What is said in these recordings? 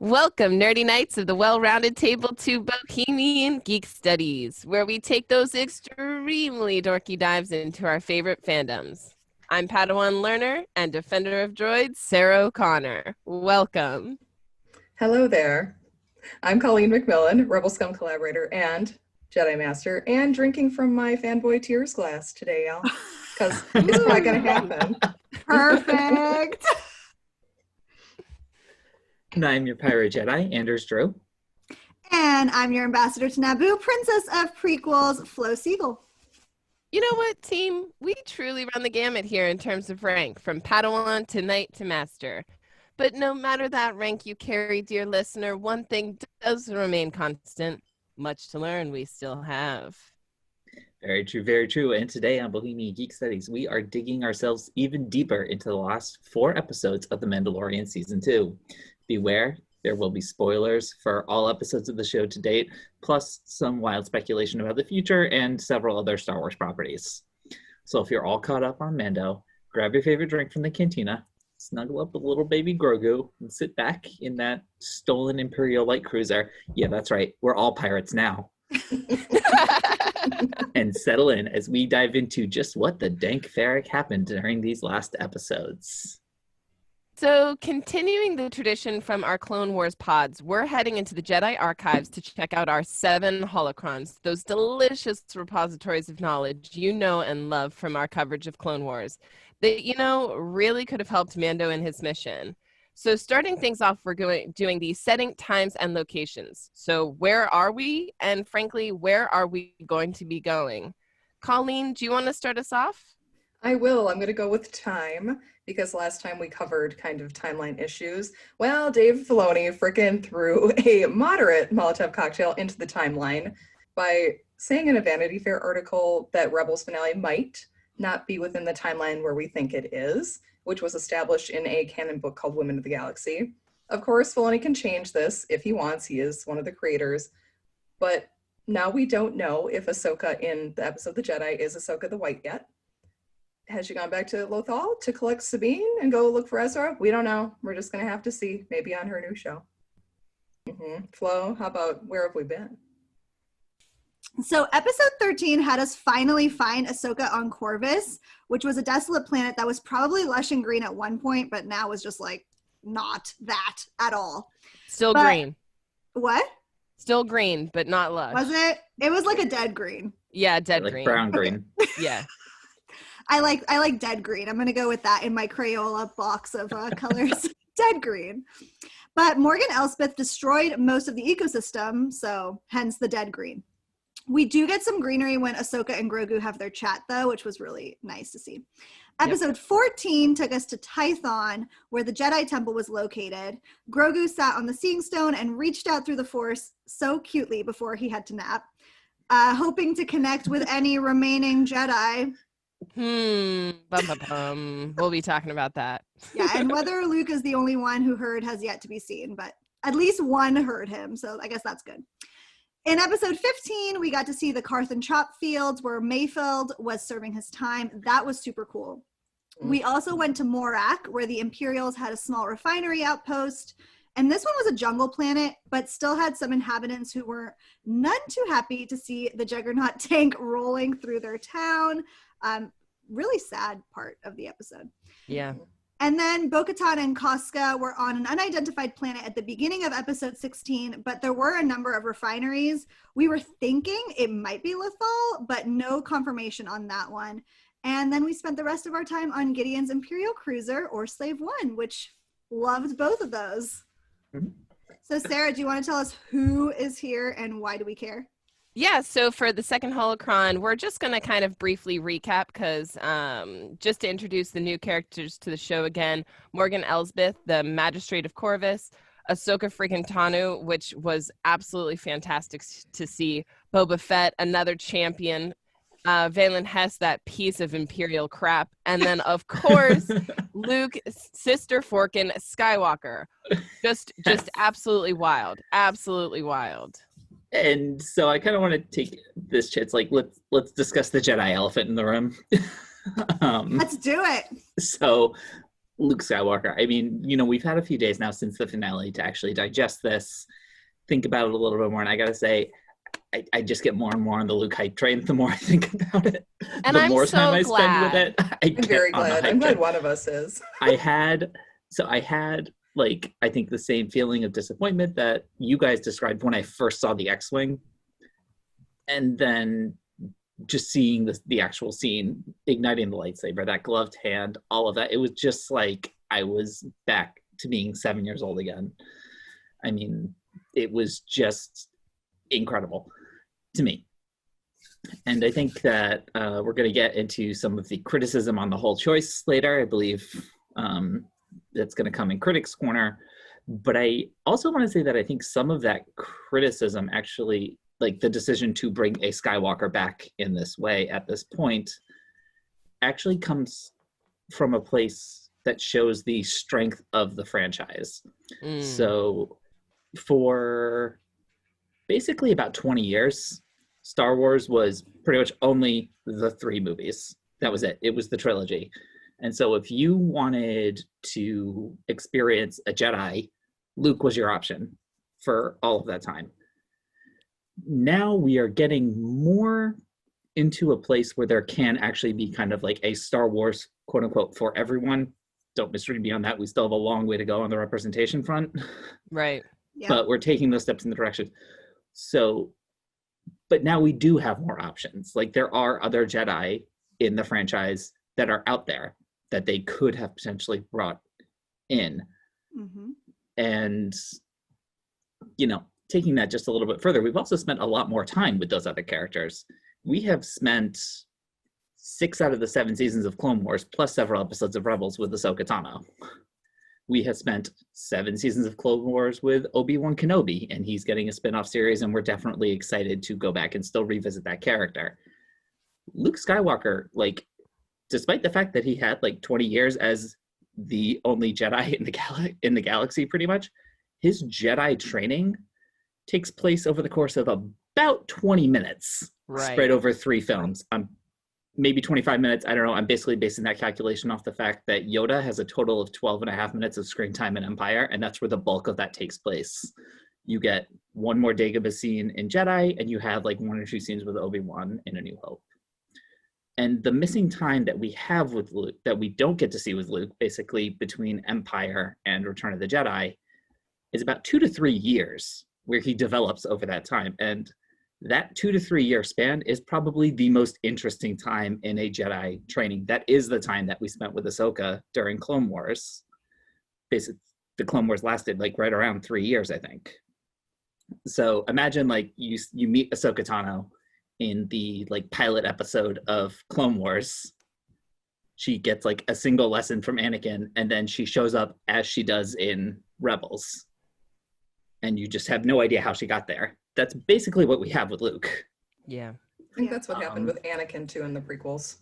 Welcome, Nerdy Knights of the well-rounded table to Bohemian Geek Studies, where we take those extremely dorky dives into our favorite fandoms. I'm Padawan Learner and Defender of Droids, Sarah O'Connor. Welcome. Hello there. I'm Colleen McMillan, Rebel Scum collaborator and Jedi Master, and drinking from my fanboy tears glass today, y'all, because it's probably going to happen. Perfect. And I'm your Pirate Jedi, Anders Drew. And I'm your ambassador to Naboo, Princess of Prequels, Flo Siegel. You know what, team? We truly run the gamut here in terms of rank, from Padawan to Knight to Master. But no matter that rank you carry, dear listener, one thing does remain constant. Much to learn we still have. Very true, very true. And today on Bohemian Geek Studies, we are digging ourselves even deeper into the last 4 episodes of The Mandalorian Season 2. Beware, there will be spoilers for all episodes of the show to date, plus some wild speculation about the future and several other Star Wars properties. So if you're all caught up on Mando, grab your favorite drink from the cantina, snuggle up with little baby Grogu, and sit back in that stolen Imperial light cruiser. Yeah, that's right. We're all pirates now. And settle in as we dive into just what the dank ferric happened during these last episodes. So, continuing the tradition from our Clone Wars pods, we're heading into the Jedi archives to check out our 7 holocrons, those delicious repositories of knowledge you know and love from our coverage of Clone Wars that, really could have helped Mando in his mission. So, starting things off, we're doing the setting, times, and locations. So, where are we? And frankly, where are we going to be going? Colleen, do you want to start us off? I will. I'm going to go with time, because last time we covered kind of timeline issues. Well, Dave Filoni frickin' threw a moderate Molotov cocktail into the timeline by saying in a Vanity Fair article that Rebels finale might not be within the timeline where we think it is, which was established in a canon book called Women of the Galaxy. Of course, Filoni can change this if he wants. He is one of the creators. But now we don't know if Ahsoka in the episode The Jedi is Ahsoka the White yet. Has she gone back to Lothal to collect Sabine and go look for Ezra? We don't know. We're just going to have to see. Maybe on her new show. Flo, how about where have we been? So episode 13 had us finally find Ahsoka on Corvus, which was a desolate planet that was probably lush and green at one point, but now is just like not that at all. Still green. What? Still green, but not lush. Was it? It was like a dead green. Yeah, dead Like green. brown green. Yeah. I like dead green. I'm going to go with that in my Crayola box of colors. Dead green. But Morgan Elsbeth destroyed most of the ecosystem, so hence the dead green. We do get some greenery when Ahsoka and Grogu have their chat, though, which was really nice to see. Episode 14 took us to Tython, where the Jedi Temple was located. Grogu sat on the Seeing Stone and reached out through the Force so cutely before he had to nap, hoping to connect with any remaining Jedi. We'll be talking about that. Yeah, and whether Luke is the only one who heard has yet to be seen, but at least one heard him, so I guess that's good. In episode 15, we got to see the Carthan Chop Fields where Mayfield was serving his time. That was super cool. We also went to Morak, where the Imperials had a small refinery outpost. And this one was a jungle planet, but still had some inhabitants who were none too happy to see the Juggernaut tank rolling through their town. Really sad part of the episode. Yeah. And then Bo-Katan and Koska were on an unidentified planet at the beginning of episode 16, but there were a number of refineries. We were thinking it might be Lothal, but no confirmation on that one. And then we spent the rest of our time on Gideon's Imperial Cruiser or Slave One, which loved both of those. So Sarah, do you want to tell us who is here and why do we care? Yeah, so for the second holocron, we're just going to kind of briefly recap because just to introduce the new characters to the show again, Morgan Elsbeth, the Magistrate of Corvus, Ahsoka freaking Tano, which was absolutely fantastic to see, Boba Fett, another champion, Valen Hess, that piece of Imperial crap, and then, of course, Luke, Sister Forkin, Skywalker. Just absolutely wild. Absolutely wild. And so I kind of want to take this chance, like, let's discuss the Jedi elephant in the room. Let's do it. So Luke Skywalker. I mean, we've had a few days now since the finale to actually digest this, think about it a little bit more, and I gotta say, I just get more and more on the Luke hype train the more I think about it. And the I'm more so time I spend with glad. it, I'm very on the glad. hype I'm glad train. one of us is. I had like, I think the same feeling of disappointment that you guys described when I first saw the X-Wing. And then just seeing the actual scene, igniting the lightsaber, that gloved hand, all of that. It was just like I was back to being 7 years old again. I mean, it was just incredible to me. And I think that we're going to get into some of the criticism on the whole choice later. I believe that's going to come in Critics Corner. But I also want to say that I think some of that criticism actually, like the decision to bring a Skywalker back in this way at this point, actually comes from a place that shows the strength of the franchise. So for basically about 20 years, Star Wars was pretty much only the 3 movies. That was it. It was the trilogy. And so if you wanted to experience a Jedi, Luke was your option for all of that time. Now we are getting more into a place where there can actually be kind of like a Star Wars, quote unquote, for everyone. Don't misread me on that. We still have a long way to go on the representation front. Right. Yeah. But we're taking those steps in the direction. So, but now we do have more options. Like there are other Jedi in the franchise that are out there that they could have potentially brought in. Mm-hmm. And, taking that just a little bit further, we've also spent a lot more time with those other characters. We have spent 6 out of the 7 seasons of Clone Wars, plus several episodes of Rebels with Ahsoka Tano. We have spent 7 seasons of Clone Wars with Obi-Wan Kenobi, and he's getting a spin-off series, and we're definitely excited to go back and still revisit that character. Luke Skywalker, like, despite the fact that he had like 20 years as the only Jedi in the galaxy, pretty much, his Jedi training takes place over the course of about 20 minutes, spread over 3 films. Maybe 25 minutes, I don't know. I'm basically basing that calculation off the fact that Yoda has a total of 12 and a half minutes of screen time in Empire, and that's where the bulk of that takes place. You get one more Dagobah scene in Jedi, and you have like 1 or 2 scenes with Obi-Wan in A New Hope. And the missing time that we have with Luke, that we don't get to see with Luke, basically between Empire and Return of the Jedi, is about 2 to 3 years where he develops over that time. And that 2 to 3 year span is probably the most interesting time in a Jedi training. That is the time that we spent with Ahsoka during Clone Wars. Basically, the Clone Wars lasted like right around 3 years, I think. So imagine like you meet Ahsoka Tano in the like pilot episode of Clone Wars. She gets like a single lesson from Anakin, and then she shows up as she does in Rebels. And you just have no idea how she got there. That's basically what we have with Luke. Yeah. I think that's what happened with Anakin too in the prequels,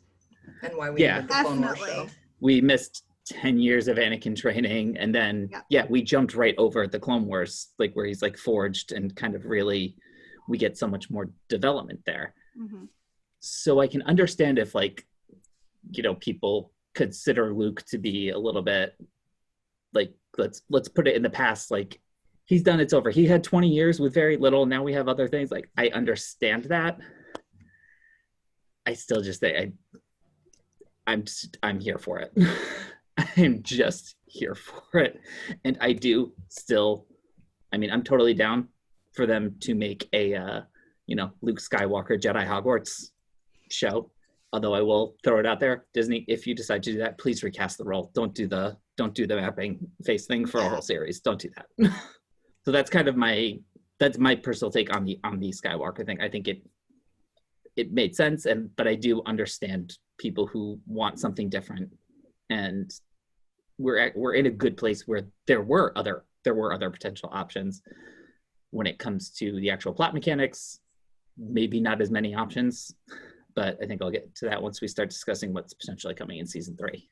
and why we needed the Clone Wars show. We missed 10 years of Anakin training, and then we jumped right over the Clone Wars, like where he's like forged and kind of really, we get so much more development there. Mm-hmm. So I can understand if like, people consider Luke to be a little bit like, let's put it in the past, like he's done, it's over. He had 20 years with very little. Now we have other things. Like, I understand that. I still just say I'm here for it. I'm just here for it. And I do still, I'm totally down for them to make a, Luke Skywalker Jedi Hogwarts show. Although I will throw it out there, Disney, if you decide to do that, please recast the role. Don't do the mapping face thing for a whole series. Don't do that. So that's kind of my personal take on the Skywalker thing. I think it made sense, but I do understand people who want something different, and we're in a good place where there were other potential options when it comes to the actual plot mechanics. Maybe not as many options, but I think I'll get to that once we start discussing what's potentially coming in season 3.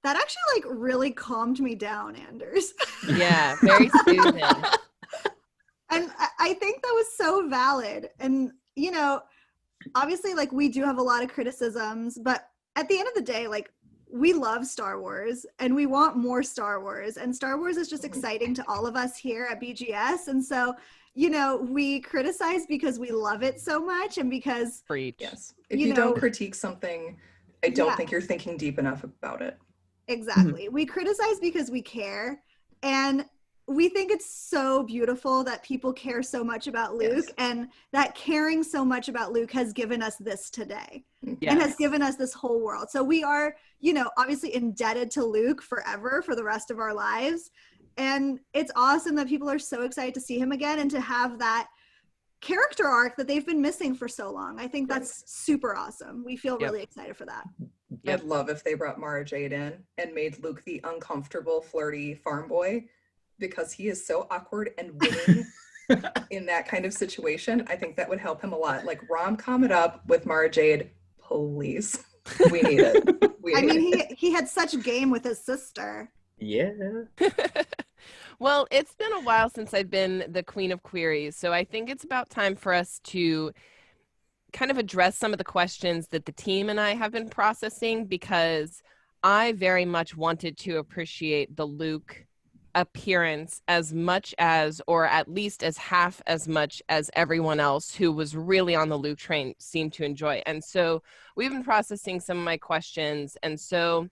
That actually like really calmed me down, Anders. Yeah, very soothing. And I think that was so valid. And, obviously like we do have a lot of criticisms, but at the end of the day, like we love Star Wars and we want more Star Wars, and Star Wars is just exciting to all of us here at BGS. And so, you know, we criticize because we love it so much and because yes, if you don't critique something, I don't think you're thinking deep enough about it. Exactly. We criticize because we care, and we think it's so beautiful that people care so much about Luke, and that caring so much about Luke has given us this today and has given us this whole world. So we are, you know, obviously indebted to Luke forever for the rest of our lives. And it's awesome that people are so excited to see him again and to have that character arc that they've been missing for so long. I think that's super awesome. We feel really excited for that. I'd love if they brought Mara Jade in and made Luke the uncomfortable, flirty farm boy, because he is so awkward and winning in that kind of situation. I think that would help him a lot. Like, rom-com it up with Mara Jade, please. We need it. He had such game with his sister. Yeah. Well, it's been a while since I've been the queen of queries, so I think it's about time for us to kind of address some of the questions that the team and I have been processing, because I very much wanted to appreciate the Luke appearance as much as, or at least as half as much as everyone else who was really on the Luke train seemed to enjoy. And so we've been processing some of my questions, and so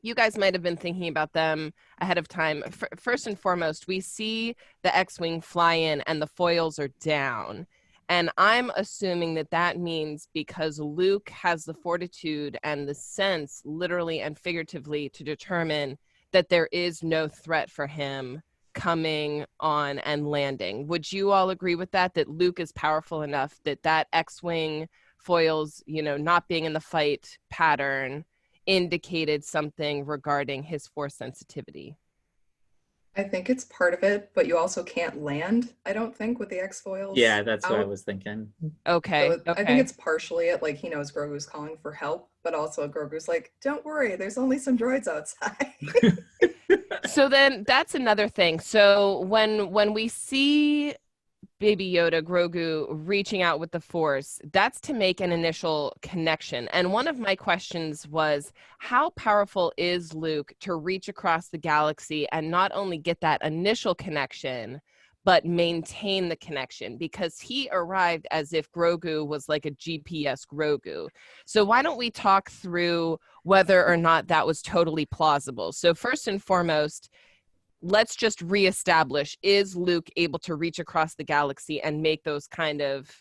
you guys might have been thinking about them ahead of time. First and foremost, we see the X-Wing fly in and the foils are down. And I'm assuming that that means because Luke has the fortitude and the sense, literally and figuratively, to determine that there is no threat for him coming on and landing. Would you all agree with that? That Luke is powerful enough that that X-Wing foils, you know, not being in the fight pattern indicated something regarding his force sensitivity? I think it's part of it, but you also can't land, I don't think, with the X-foils. Yeah, that's what I was thinking. Okay. So I think it's partially it, like, he knows Grogu's calling for help, but also Grogu's like, don't worry, there's only some droids outside. So then that's another thing. So when we see Baby Yoda, Grogu, reaching out with the Force, that's to make an initial connection. And one of my questions was, how powerful is Luke to reach across the galaxy and not only get that initial connection, but maintain the connection? Because he arrived as if Grogu was like a GPS Grogu. So why don't we talk through whether or not that was totally plausible? So first and foremost, let's just reestablish, is Luke able to reach across the galaxy and make those kind of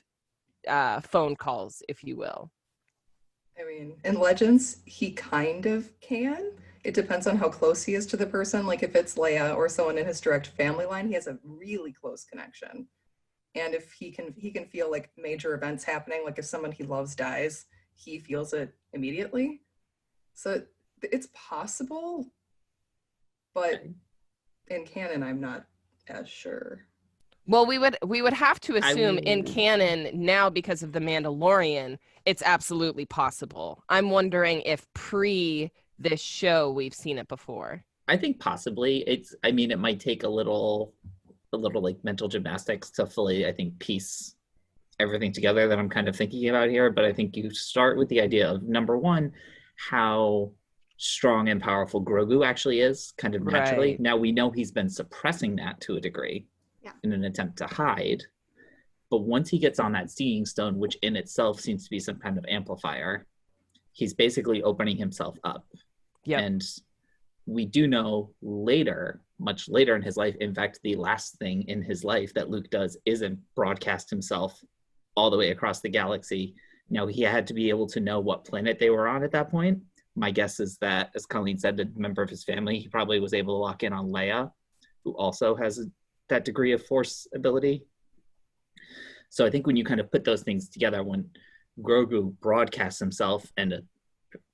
phone calls, if you will? I mean, in Legends, he kind of can. It depends on how close he is to the person. Like, if it's Leia or someone in his direct family line, he has a really close connection. And if he can feel like major events happening, like if someone he loves dies, he feels it immediately. So it's possible, but in canon, I'm not as sure. Well, we would have to assume in canon now, because of the Mandalorian, it's absolutely possible. I'm wondering if pre this show we've seen it before. I think possibly. It might take a little like mental gymnastics to fully, I think, piece everything together that I'm kind of thinking about here. But I think you start with the idea of, number one, how strong and powerful Grogu actually is, kind of naturally. Right. Now, we know he's been suppressing that to a degree in an attempt to hide. But once he gets on that seeing stone, which in itself seems to be some kind of amplifier, he's basically opening himself up. Yep. And we do know later, much later in his life, in fact, the last thing in his life that Luke does isn't broadcast himself all the way across the galaxy. Now, he had to be able to know what planet they were on at that point. My guess is that, as Colleen said, a member of his family, he probably was able to lock in on Leia, who also has that degree of force ability. So I think when you kind of put those things together, when Grogu broadcasts himself and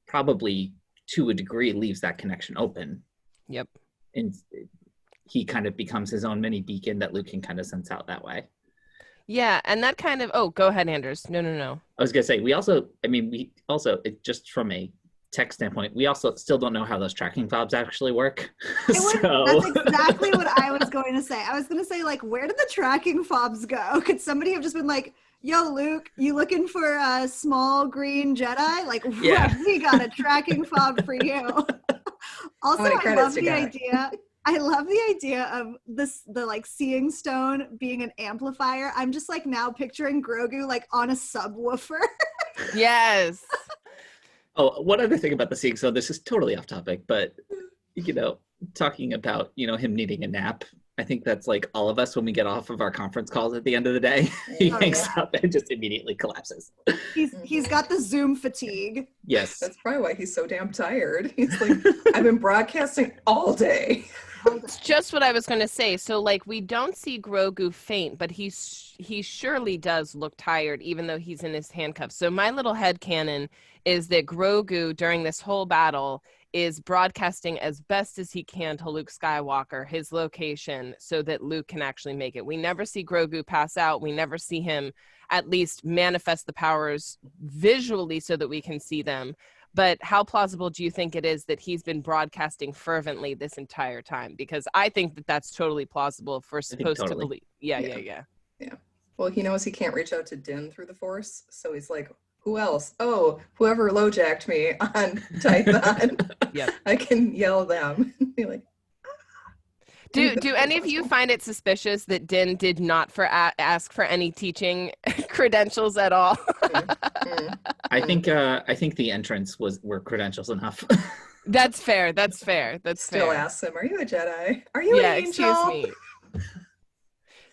probably to a degree leaves that connection open. Yep. And he kind of becomes his own mini beacon that Luke can kind of sense out that way. Yeah, and that kind of, oh, go ahead, Anders. No. I was going to say, it just from a tech standpoint, we also still don't know how those tracking fobs actually work. That's exactly what I was going to say. I was going to say, like, where did the tracking fobs go? Could somebody have just been like, yo, Luke, you looking for a small green Jedi? Like, Yeah. we got a tracking fob for you. Also, I love the idea. I love the idea of the like seeing stone being an amplifier. I'm just like now picturing Grogu like on a subwoofer. Yes. Oh, one other thing about the seeing stone, this is totally off topic, but talking about, him needing a nap. I think that's like all of us when we get off of our conference calls at the end of the day. He hangs up and just immediately collapses. He's got the Zoom fatigue. Yes. That's probably why he's so damn tired. He's like, I've been broadcasting all day. It's just what I was going to say. So, like, we don't see Grogu faint, but he surely does look tired, even though he's in his handcuffs. So my little headcanon is that Grogu, during this whole battle, is broadcasting as best as he can to Luke Skywalker his location so that Luke can actually make it. We never see Grogu pass out. We never see him at least manifest the powers visually so that we can see them. But how plausible do you think it is that he's been broadcasting fervently this entire time? Because I think that that's totally plausible if we're supposed to believe. Yeah. Well, he knows he can't reach out to Din through the Force, so he's like, who else? Oh, whoever low-jacked me on Tython. Yep. I can yell them. Be like, Do any of you find it suspicious that Din did not ask for any teaching credentials at all? I think the entrance were credentials enough. That's fair. Still asks him, are you a Jedi? Are you an angel?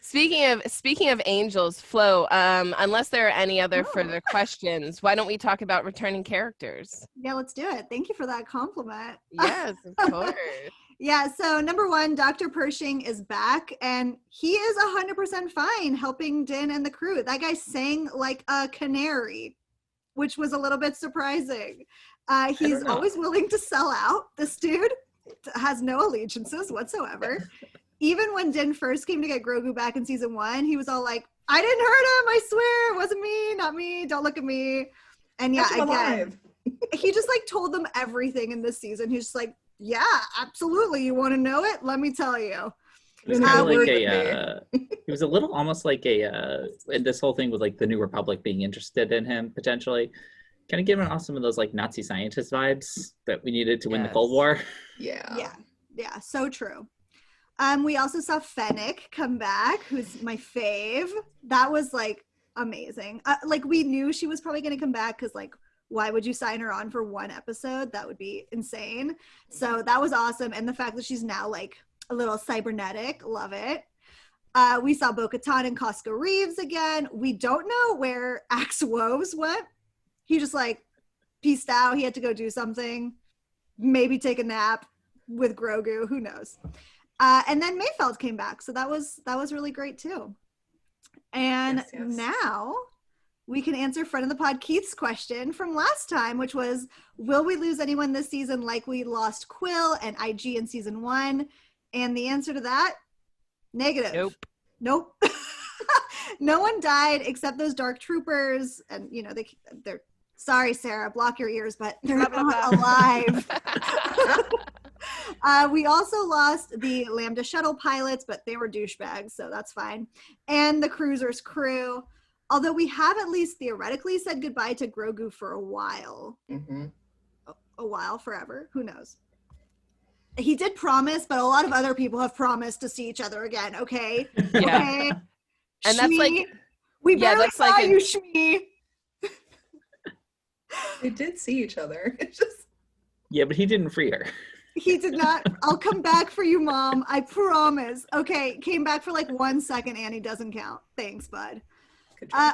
Excuse me. Speaking of angels, Flo, unless there are any other further questions, why don't we talk about returning characters? Yeah, let's do it. Thank you for that compliment. Yes, of course. Yeah, so number one, Dr. Pershing is back, and he is 100% fine helping Din and the crew. That guy sang like a canary, which was a little bit surprising. He's always willing to sell out. This dude has no allegiances whatsoever. Even when Din first came to get Grogu back in season 1, he was all like, I didn't hurt him, I swear, it wasn't me, not me, don't look at me. And yeah, again, he just like told them everything in this season. He's just like, yeah, absolutely, you want to know it? Let me tell you. It was kind of like it was a little almost like this whole thing with like the New Republic being interested in him potentially. Kind of giving off some of those like Nazi scientist vibes that we needed to win the Cold War. Yeah, so true. We also saw Fennec come back, who's my fave. That was like amazing. Like we knew she was probably going to come back because like, why would you sign her on for one episode? That would be insane. So that was awesome. And the fact that she's now like a little cybernetic, love it. We saw Bo-Katan and Costco Reeves again. We don't know where Axe Woves went. He just like peaced out. He had to go do something, maybe take a nap with Grogu. Who knows? And then Mayfeld came back, so that was really great too. And now we can answer friend of the pod Keith's question from last time, which was, will we lose anyone this season like we lost Quill and IG in season 1? And the answer to that, negative. Nope. No one died except those dark troopers, and you know they're sorry, Sarah, block your ears, but they're not alive. We also lost the Lambda shuttle pilots, but they were douchebags, so that's fine. And the cruiser's crew, although we have at least theoretically said goodbye to Grogu for a while. Mm-hmm. A while, forever, who knows? He did promise, but a lot of other people have promised to see each other again, okay? Yeah. Okay? And that's like, we barely saw you, Shmi. They did see each other. It's just... Yeah, but he didn't free her. He did not. I'll come back for you, Mom. I promise. Okay, came back for like 1 second. Annie doesn't count. Thanks, bud.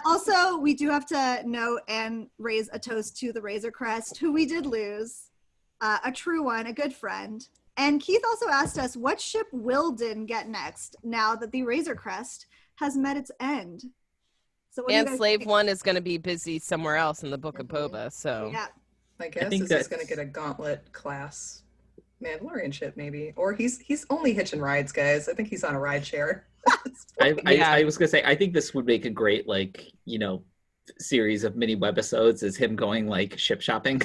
Also, we do have to note and raise a toast to the Razor Crest, who we did lose. A true one, a good friend. And Keith also asked us, what ship will Din get next now that the Razor Crest has met its end? So and Slave One is going to be busy somewhere else in the Book of Boba, so. Yeah. I guess this is going to get a gauntlet class Mandalorian ship, maybe. Or he's only hitching rides, guys. I think he's on a ride share. I was going to say, I think this would make a great, like, you know, series of mini webisodes is him going, like, ship shopping.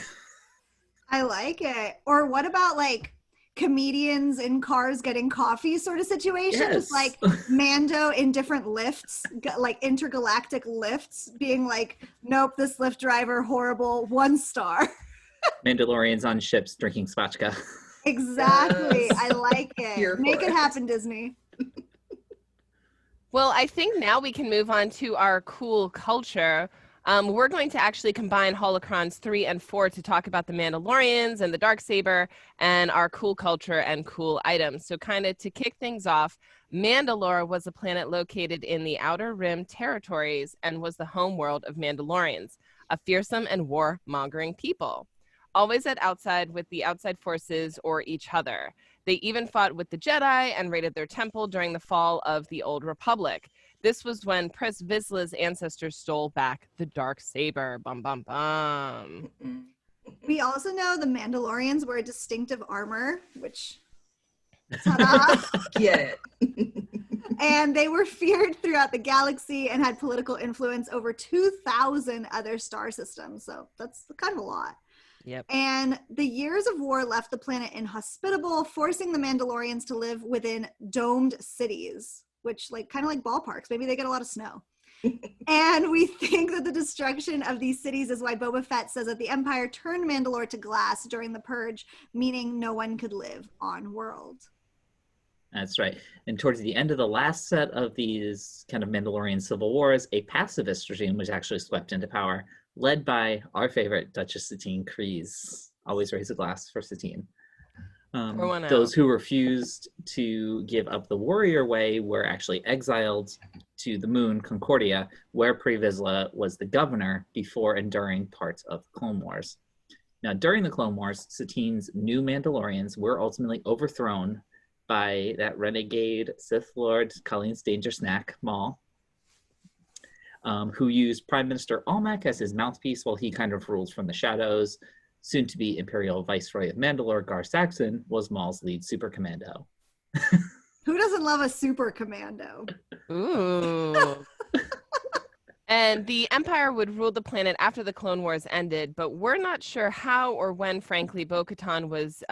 I like it. Or what about like comedians in cars getting coffee sort of situation? Yes. Just like Mando in different lifts, like intergalactic lifts, being like, nope, this lift driver, horrible, 1 star. Mandalorians on ships drinking spatchka. Exactly. Yes. I like it. Here Make for it it. happen, Disney. Well, I think now we can move on to our cool culture. We're going to actually combine Holocrons 3 and 4 to talk about the Mandalorians and the Darksaber and our cool culture and cool items. So kind of to kick things off, Mandalore was a planet located in the Outer Rim territories and was the home world of Mandalorians, a fearsome and war-mongering people, always at outside with the outside forces or each other. They even fought with the Jedi and raided their temple during the fall of the Old Republic. This was when Pris Vizsla's ancestors stole back the Darksaber. Bum, bum, bum. We also know the Mandalorians were a distinctive armor, which, ta-da! Get it. And they were feared throughout the galaxy and had political influence over 2,000 other star systems. So that's kind of a lot. Yep. And the years of war left the planet inhospitable, forcing the Mandalorians to live within domed cities, which kind of like ballparks. Maybe they get a lot of snow. And we think that the destruction of these cities is why Boba Fett says that the Empire turned Mandalore to glass during the Purge, meaning no one could live on world. That's right. And towards the end of the last set of these kind of Mandalorian civil wars, a pacifist regime was actually swept into power, led by our favorite Duchess Satine Kryze. Always raise a glass for Satine. Those who refused to give up the warrior way were actually exiled to the moon Concordia, where Pre Vizsla was the governor before and during parts of the Clone Wars. Now, during the Clone Wars, Satine's new Mandalorians were ultimately overthrown by that renegade Sith Lord Colleen's Danger Snack, Maul, who used Prime Minister Almec as his mouthpiece while he kind of ruled from the shadows. Soon to be Imperial Viceroy of Mandalore, Gar Saxon, was Maul's lead super commando. Who doesn't love a super commando? Ooh. And the Empire would rule the planet after the Clone Wars ended, but we're not sure how or when, frankly, Bo-Katan was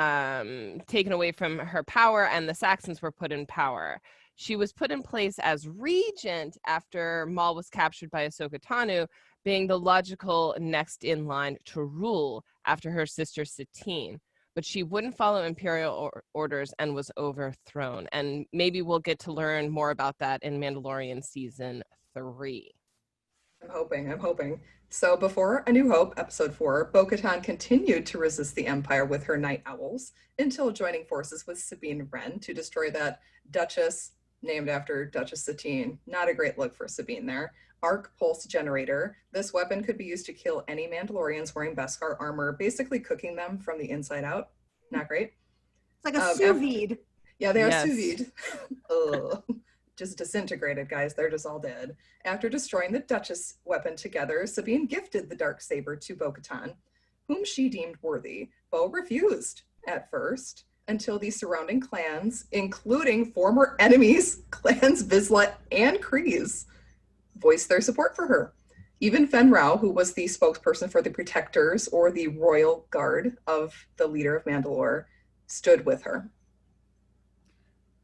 taken away from her power and the Saxons were put in power. She was put in place as regent after Maul was captured by Ahsoka Tano, being the logical next in line to rule after her sister Satine. But she wouldn't follow imperial orders and was overthrown. And maybe we'll get to learn more about that in Mandalorian season 3. I'm hoping. So before A New Hope, episode 4, Bo-Katan continued to resist the Empire with her Night Owls until joining forces with Sabine Wren to destroy that Duchess, named after Duchess Satine. Not a great look for Sabine there. Arc Pulse Generator. This weapon could be used to kill any Mandalorians wearing Beskar armor, basically cooking them from the inside out. Not great. It's like a sous vide. Yeah, they are Yes. sous vide. Ugh. Just disintegrated, guys. They're just all dead. After destroying the Duchess weapon together, Sabine gifted the Darksaber to Bo-Katan, whom she deemed worthy. Bo refused at first, until the surrounding clans, including former enemies, clans Vizsla and Kryze, voiced their support for her. Even Fen Rao, who was the spokesperson for the Protectors or the Royal Guard of the leader of Mandalore, stood with her.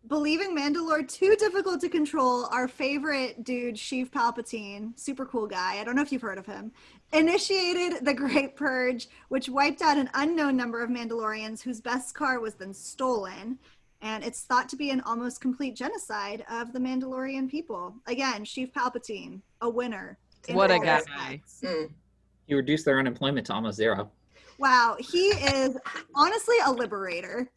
Believing Mandalore too difficult to control, our favorite dude, Sheev Palpatine, super cool guy, I don't know if you've heard of him, initiated the Great Purge, which wiped out an unknown number of Mandalorians whose Beskar was then stolen. And it's thought to be an almost complete genocide of the Mandalorian people. Again, Sheev Palpatine, a winner. What a all guy. aspects. He reduced their unemployment to almost zero. Wow, he is honestly a liberator.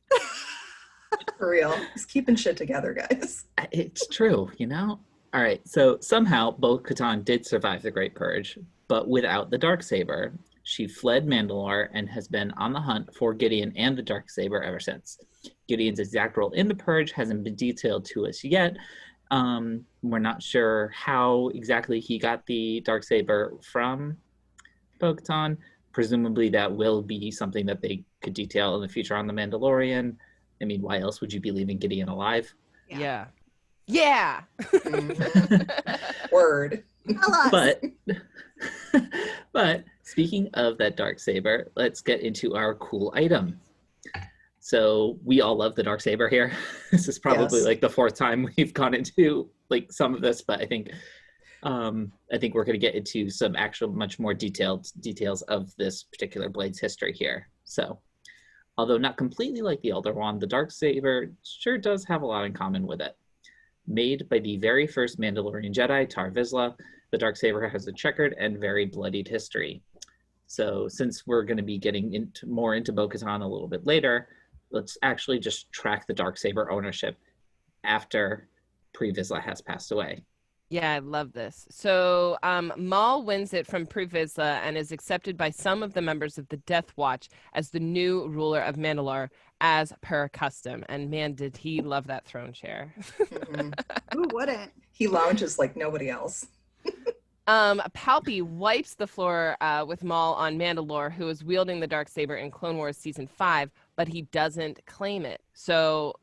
For real. He's keeping shit together, guys. It's true, you know? All right, so somehow Bo-Katan did survive the Great Purge, but without the Darksaber. She fled Mandalore and has been on the hunt for Gideon and the Darksaber ever since. Gideon's exact role in the Purge hasn't been detailed to us yet. We're not sure how exactly he got the Darksaber from Bo-Katan. Presumably that will be something that they could detail in the future on The Mandalorian. I mean, why else would you be leaving Gideon alive? Yeah. Mhm. Word. Tell us. But Speaking of that Darksaber, let's get into our cool item. So we all love the Darksaber here. This is probably Yes. like the fourth time we've gone into like some of this, but I think we're going to get into some actual much more detailed details of this particular blade's history here. So, although not completely like the Elder Wand, the Darksaber sure does have a lot in common with it. Made by the very first Mandalorian Jedi, Tar Vizsla, the Darksaber has a checkered and very bloodied history. So since we're going to be getting more into Bo-Katan a little bit later, let's actually just track the Darksaber ownership after Pre-Vizsla has passed away. Yeah, I love this. So Maul wins it from Pre Vizsla and is accepted by some of the members of the Death Watch as the new ruler of Mandalore, as per custom. And man, did he love that throne chair. Who wouldn't? He lounges like nobody else. Palpy wipes the floor with Maul on Mandalore, who is wielding the Darksaber in Clone Wars Season 5, but he doesn't claim it. So,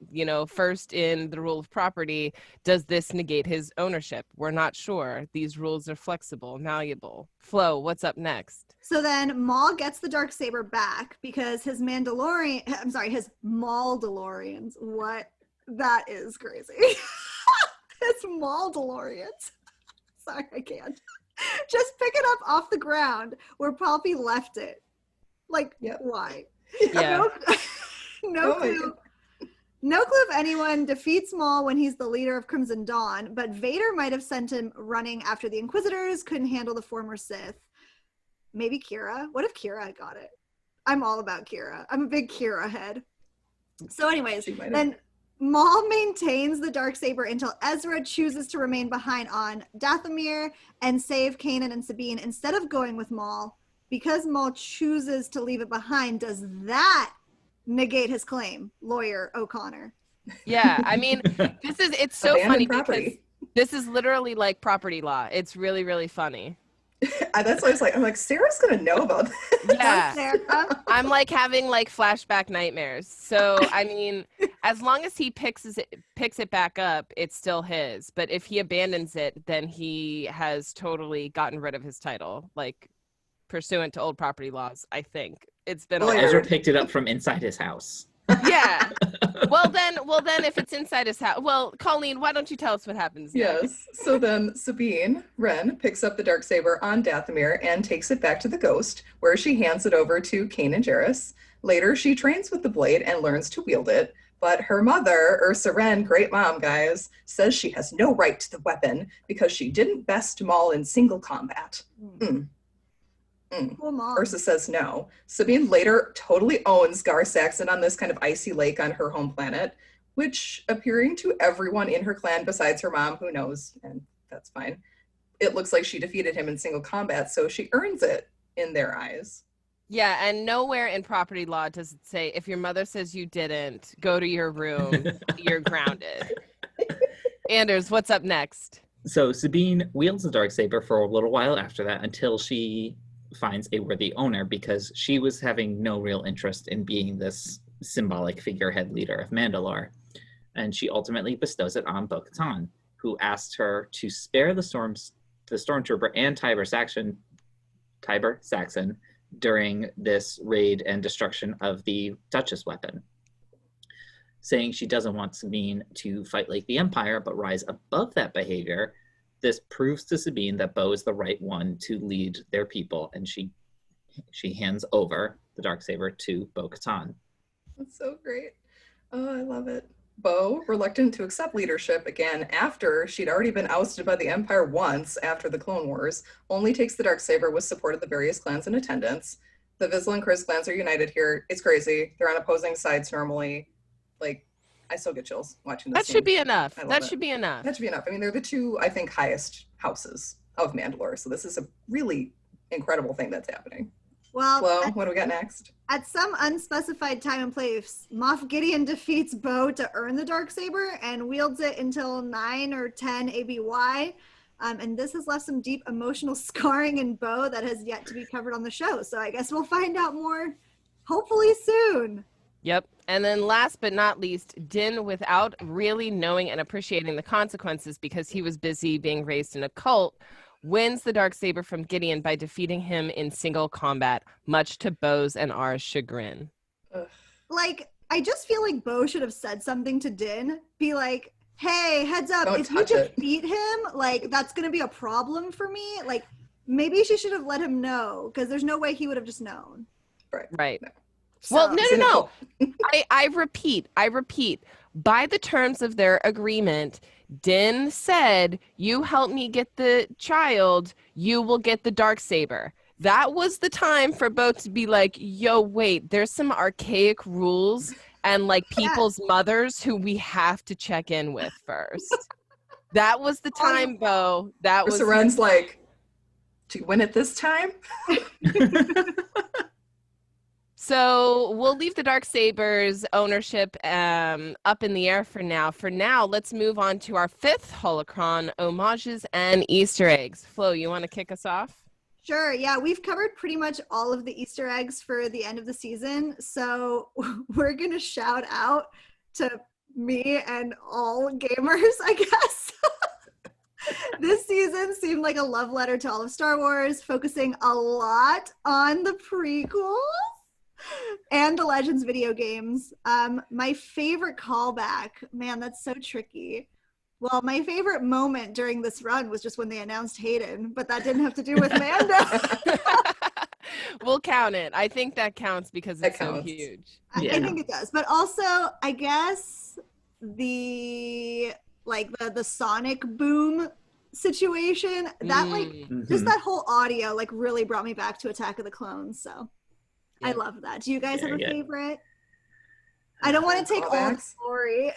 first in the rule of property, does this negate his ownership? We're not sure. These rules are flexible, malleable. Flo, what's up next? So then Maul gets the Darksaber back because his Maul DeLoreans. What? That is crazy. His Maul DeLoreans. Sorry, I can't. Just pick it up off the ground where Palpy left it. Like, why? Yeah. No clue. No clue if anyone defeats Maul when he's the leader of Crimson Dawn, but Vader might have sent him running after the Inquisitors couldn't handle the former Sith. Maybe Kira? What if Kira got it? I'm all about Kira. I'm a big Kira head. So anyways, then Maul maintains the Darksaber until Ezra chooses to remain behind on Dathomir and save Kanan and Sabine instead of going with Maul. Because Maul chooses to leave it behind, does that negate his claim, Lawyer O'Connor? Yeah, I mean, it's so funny because this is literally like property law. It's really, really funny. That's why I'm like, Sarah's gonna know about this. Yeah. I'm like having like flashback nightmares. So I mean, as long as he picks it back up, it's still his. But if he abandons it, then he has totally gotten rid of his title, like pursuant to old property laws. I think it's been. Ezra picked it up from inside his house. Yeah. Well then, if it's inside his house, well, Colleen, why don't you tell us what happens next? Yes. So then Sabine Wren picks up the Darksaber on Dathomir and takes it back to the Ghost, where she hands it over to Kanan Jarrus. Later, she trains with the blade and learns to wield it. But her mother, Ursa Wren, great mom, guys, says she has no right to the weapon because she didn't best Maul in single combat. Ursa says no. Sabine later totally owns Gar Saxon on this kind of icy lake on her home planet, which, appearing to everyone in her clan besides her mom, who knows, and that's fine, it looks like she defeated him in single combat, so she earns it in their eyes. Yeah, and nowhere in property law does it say if your mother says you didn't, go to your room, you're grounded. Anders, what's up next? So Sabine wields the Darksaber for a little while after that until she finds a worthy owner, because she was having no real interest in being this symbolic figurehead leader of Mandalore. And she ultimately bestows it on Bo-Katan, who asked her to spare the Stormtrooper and Tiber Saxon during this raid and destruction of the Duchess weapon, saying she doesn't want Sabine to fight like the Empire, but rise above that behavior. This proves to Sabine that Bo is the right one to lead their people, and she hands over the Darksaber to Bo-Katan. That's so great. Oh, I love it. Bo, reluctant to accept leadership again after she'd already been ousted by the Empire once after the Clone Wars, only takes the Darksaber with support of the various clans in attendance. The Vizsla and Kryz clans are united here. It's crazy. They're on opposing sides normally. Like, I still get chills watching this. That should be enough. That should be enough. I mean, they're the two, I think, highest houses of Mandalore. So this is a really incredible thing that's happening. Well, Flo, what do we got next? At some unspecified time and place, Moff Gideon defeats Bo to earn the Darksaber and wields it until 9 or 10 ABY. And this has left some deep emotional scarring in Bo that has yet to be covered on the show. So I guess we'll find out more hopefully soon. Yep. And then last but not least, Din, without really knowing and appreciating the consequences because he was busy being raised in a cult, wins the Darksaber from Gideon by defeating him in single combat, much to Bo's and R's chagrin. Ugh. Like, I just feel like Bo should have said something to Din. Be like, hey, heads up, Don't if you touch it. defeat him, like, that's going to be a problem for me. Like, maybe she should have let him know, because there's no way he would have just known. Right. No. Well, So- no, It's in a no. cult. I repeat, by the terms of their agreement, Din said, you help me get the child, you will get the Darksaber. That was the time for Bo to be like, yo, wait, there's some archaic rules and like people's mothers who we have to check in with first. That was the time, Bo. That was Saren's like, do you win it this time? So we'll leave the Darksaber's ownership up in the air for now. For now, let's move on to our 5th holocron, homages and Easter eggs. Flo, you want to kick us off? Sure, yeah, we've covered pretty much all of the Easter eggs for the end of the season, so we're going to shout out to me and all gamers, I guess. This season seemed like a love letter to all of Star Wars, focusing a lot on the prequels and the Legends video games. My favorite callback, man, that's so tricky. Well, my favorite moment during this run was just when they announced Hayden, but that didn't have to do with Mando. We'll count it. I think that counts because it's That so counts. huge. I think it does. But also, I guess the sonic boom situation, that just that whole audio like really brought me back to Attack of the Clones. So I love that. Do you guys have a favorite? I don't want to take all the story.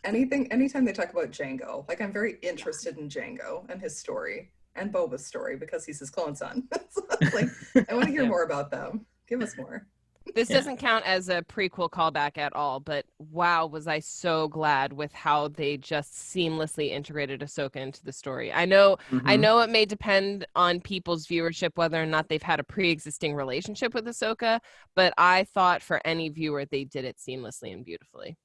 Anytime they talk about Django, like I'm very interested in Django and his story and Boba's story because he's his clone son. So, like, I want to hear more about them. Give us more. This doesn't count as a prequel callback at all, but wow, was I so glad with how they just seamlessly integrated Ahsoka into the story. I know it may depend on people's viewership whether or not they've had a pre-existing relationship with Ahsoka, but I thought for any viewer they did it seamlessly and beautifully.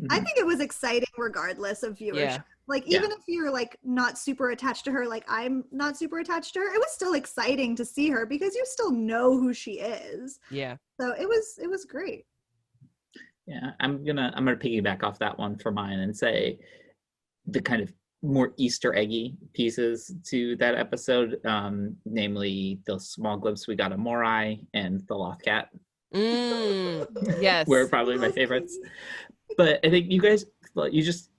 I think it was exciting regardless of viewership. Yeah. Like, even if you're like not super attached to her, like I'm not super attached to her, it was still exciting to see her because you still know who she is. Yeah. So it was great. Yeah, I'm gonna piggyback off that one for mine and say the kind of more Easter eggy pieces to that episode, namely the small glimpse we got of Morai and the Loth Cat. Yes. Were probably my favorites. But I think you guys,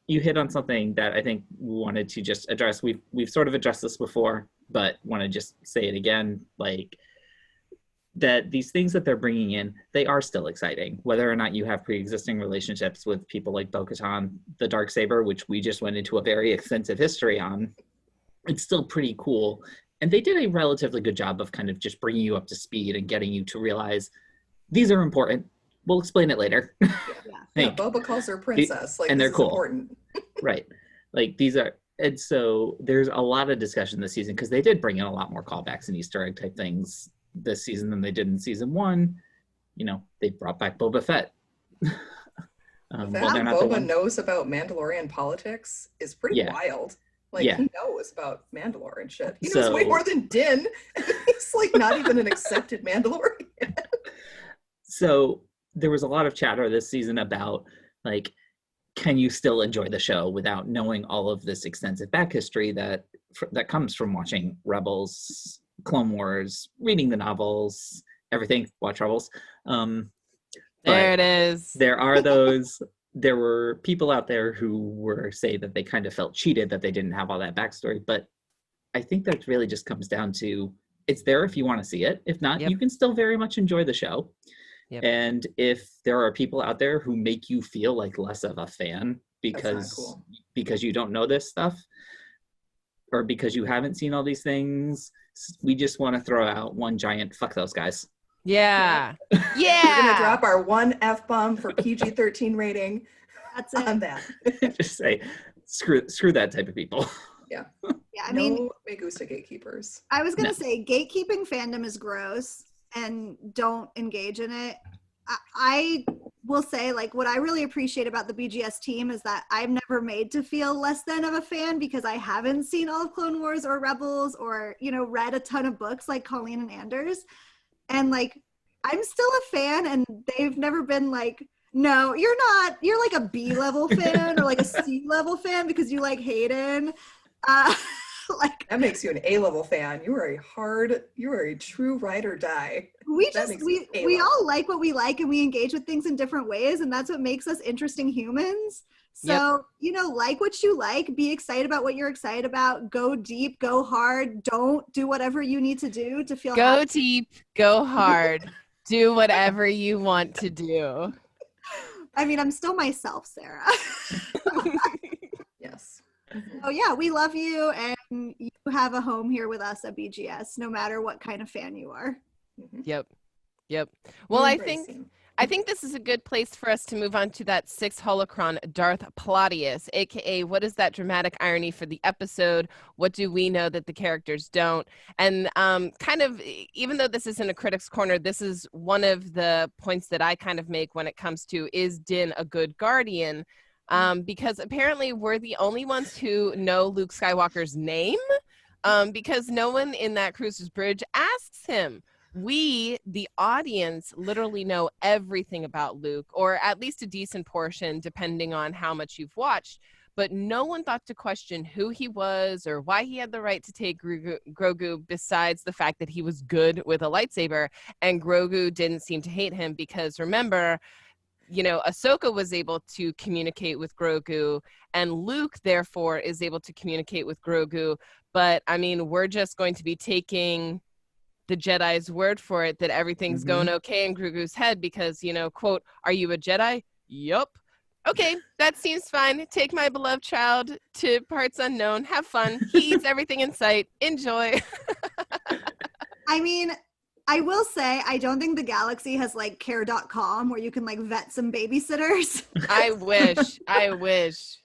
you hit on something that I think we wanted to just address. We've sort of addressed this before, but want to just say it again, like that these things that they're bringing in, they are still exciting. Whether or not you have pre-existing relationships with people like Bo-Katan, the Darksaber, which we just went into a very extensive history on, it's still pretty cool. And they did a relatively good job of kind of just bringing you up to speed and getting you to realize these are important. We'll explain it later. Yeah, Boba calls her princess. Like, and they're cool. Important. Right. Like these are, and so there's a lot of discussion this season because they did bring in a lot more callbacks and Easter egg type things this season than they did in season 1. You know, they brought back Boba Fett. Boba knows about Mandalorian politics is pretty wild. Like, he knows about Mandalore and shit. He knows way more than Din. He's like not even an accepted Mandalorian. So there was a lot of chatter this season about, like, can you still enjoy the show without knowing all of this extensive back history that comes from watching Rebels, Clone Wars, reading the novels, everything, watch Rebels. There it is. There were people out there who say that they kind of felt cheated that they didn't have all that backstory, but I think that really just comes down to it's there if you want to see it. If not, you can still very much enjoy the show. Yep. And if there are people out there who make you feel like less of a fan because you don't know this stuff or because you haven't seen all these things, we just want to throw out one giant fuck those guys. Yeah. Yeah. We're going to drop our one F-bomb for PG-13 rating. That's it. On that. Just say, screw that type of people. Yeah. Yeah, I mean, Me gusta gatekeepers. I was going to say gatekeeping fandom is gross and don't engage in it. I will say, like, what I really appreciate about the BGS team is that I'm never made to feel less than of a fan because I haven't seen all of Clone Wars or Rebels or, you know, read a ton of books like Colleen and Anders. And like, I'm still a fan, and they've never been like, no, you're not. You're like a B level fan or like a C level fan because you like Hayden. Uh, like That makes you an A-level fan. You are a true ride or die. we all like what we like, and we engage with things in different ways, and that's what makes us interesting humans. So, you know, like what you like, be excited about what you're excited about, go deep, go hard, don't do whatever you need to do to feel Go happy. deep, go hard, do whatever you want to do. I mean, I'm still myself, Sarah. Yes. Oh yeah, we love you, and you have a home here with us at BGS, no matter what kind of fan you are. Yep. Well, I Embracing. think this is a good place for us to move on to that sixth holocron, Darth Plautius, aka what is that dramatic irony for the episode? What do we know that the characters don't? And kind of, even though this isn't a critic's corner, this is one of the points that I kind of make when it comes to, is Din a good guardian? Because apparently we're the only ones who know Luke Skywalker's name, because no one in that Cruiser's Bridge asks him. We, the audience, literally know everything about Luke, or at least a decent portion, depending on how much you've watched. But no one thought to question who he was or why he had the right to take Grogu, besides the fact that he was good with a lightsaber, and Grogu didn't seem to hate him because, remember, you know, Ahsoka was able to communicate with Grogu, and Luke, therefore, is able to communicate with Grogu. But, I mean, we're just going to be taking the Jedi's word for it that everything's going okay in Grogu's head because, you know, quote, "Are you a Jedi?" Yup. Okay, that seems fine. Take my beloved child to parts unknown. Have fun. He eats everything in sight. Enjoy. I mean, I will say, I don't think the galaxy has like care.com where you can like vet some babysitters. I wish.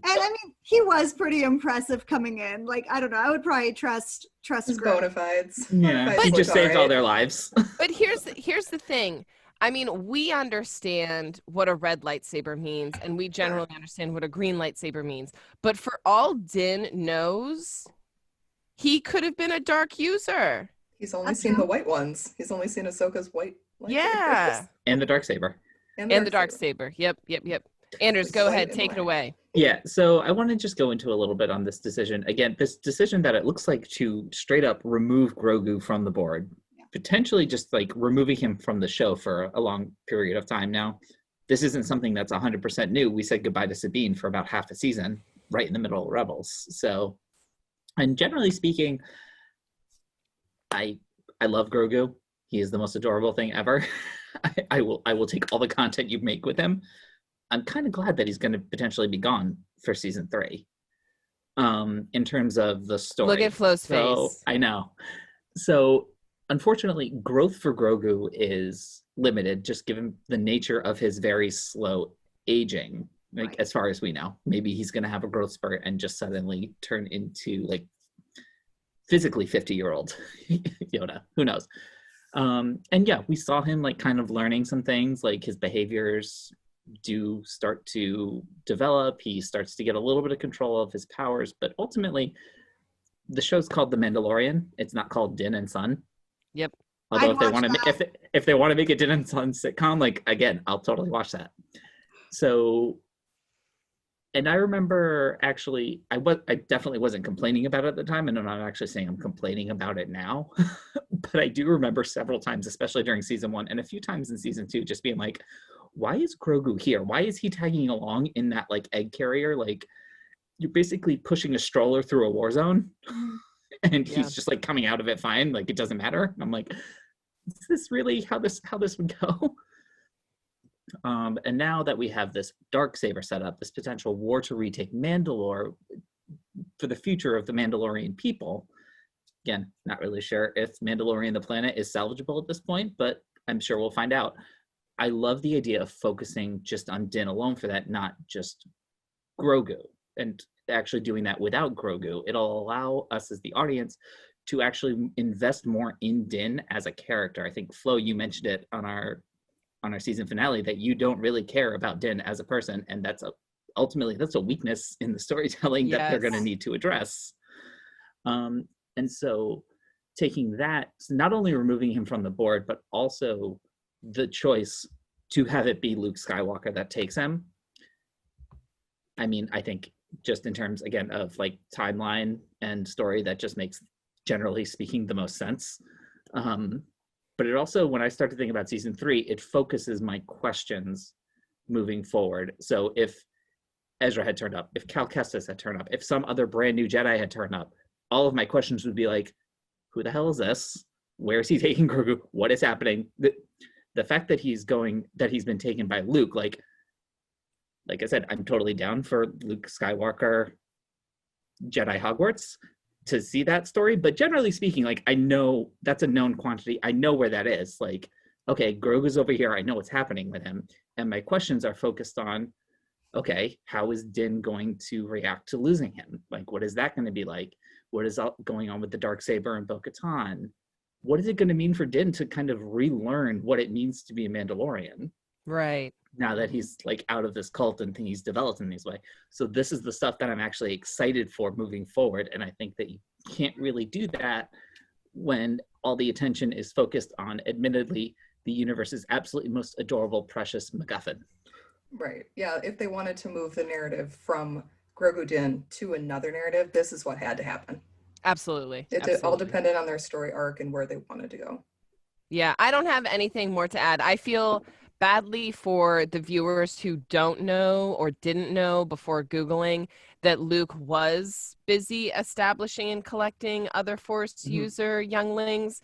And I mean, he was pretty impressive coming in. Like, I don't know, I would probably trust His Grogu. bona fides. Yeah, he just saved all their lives. But here's the thing. I mean, we understand what a red lightsaber means, and we generally understand what a green lightsaber means. But for all Din knows, he could have been a dark user. He's only seen the white ones. He's only seen Ahsoka's white lightsabers. Yeah. And the Darksaber. And the Darksaber. Yep. Anders, go ahead. Take it away. Yeah, so I want to just go into a little bit on this decision. Again, this decision that it looks like to straight up remove Grogu from the board, potentially just like removing him from the show for a long period of time now. This isn't something that's 100% new. We said goodbye to Sabine for about half a season, right in the middle of Rebels. So, and generally speaking, I love Grogu. He is the most adorable thing ever. I will take all the content you make with him. I'm kind of glad that he's going to potentially be gone for season 3. In terms of the story. Look at Flo's face. I know. So unfortunately, growth for Grogu is limited, just given the nature of his very slow aging. Like, as far as we know, maybe he's going to have a growth spurt and just suddenly turn into like physically 50-year-old Yoda. Who knows? And yeah, we saw him like kind of learning some things, like his behaviors do start to develop. He starts to get a little bit of control of his powers, but ultimately the show's called The Mandalorian. It's not called Din and Son. Yep. Although if they want to make a Din and Son sitcom, like, again, I'll totally watch that. So, and I remember actually, I definitely wasn't complaining about it at the time, and I'm not actually saying I'm complaining about it now, but I do remember several times, especially during season 1 and a few times in season 2, just being like, why is Grogu here? Why is he tagging along in that like egg carrier? Like, you're basically pushing a stroller through a war zone, and he's just like coming out of it fine. Like, it doesn't matter. And I'm like, is this really how this would go? And now that we have this Darksaber set up, this potential war to retake Mandalore for the future of the Mandalorian people, again, not really sure if Mandalorian the planet is salvageable at this point, but I'm sure we'll find out. I love the idea of focusing just on Din alone for that, not just Grogu, and actually doing that without Grogu. It'll allow us as the audience to actually invest more in Din as a character. I think, Flo, you mentioned it on our on our season finale that you don't really care about Din as a person, and ultimately that's a weakness in the storytelling that they're going to need to address. And so taking that, so not only removing him from the board, but also the choice to have it be Luke Skywalker that takes him. I mean, I think just in terms, again, of like timeline and story, that just makes, generally speaking, the most sense. But it also, when I start to think about season 3, it focuses my questions moving forward. So if Ezra had turned up, if Cal Kestis had turned up, if some other brand new Jedi had turned up, all of my questions would be like, who the hell is this? Where is he taking Grogu? What is happening? The fact that he's been taken by Luke, like I said, I'm totally down for Luke Skywalker Jedi Hogwarts to see that story. But generally speaking, like, I know that's a known quantity. I know where that is. Like, okay, Grogu's over here. I know what's happening with him. And my questions are focused on, okay, how is Din going to react to losing him? Like, what is that going to be like? What is going on with the Darksaber and Bo-Katan? What is it going to mean for Din to kind of relearn what it means to be a Mandalorian? Right. Now that he's like out of this cult and he's developed in this way. So this is the stuff that I'm actually excited for moving forward. And I think that you can't really do that when all the attention is focused on, admittedly, the universe's absolutely most adorable, precious MacGuffin. Right. Yeah. If they wanted to move the narrative from Grogu Din to another narrative, this is what had to happen. Absolutely. It all depended on their story arc and where they wanted to go. Yeah, I don't have anything more to add. I feel badly for the viewers who don't know or didn't know before Googling that Luke was busy establishing and collecting other Force user younglings,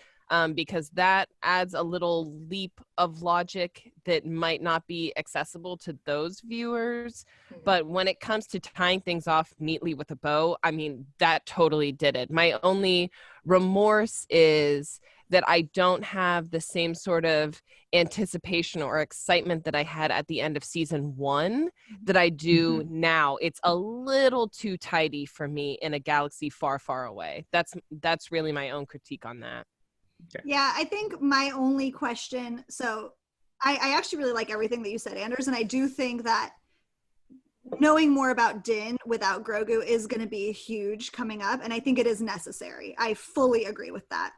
because that adds a little leap of logic that might not be accessible to those viewers. But when it comes to tying things off neatly with a bow, I mean, that totally did it. My only remorse is that I don't have the same sort of anticipation or excitement that I had at the end of season 1 that I do now. It's a little too tidy for me in a galaxy far, far away. That's really my own critique on that. Okay. Yeah, I think my only question, so I actually really like everything that you said, Anders, and I do think that knowing more about Din without Grogu is going to be huge coming up, and I think it is necessary. I fully agree with that.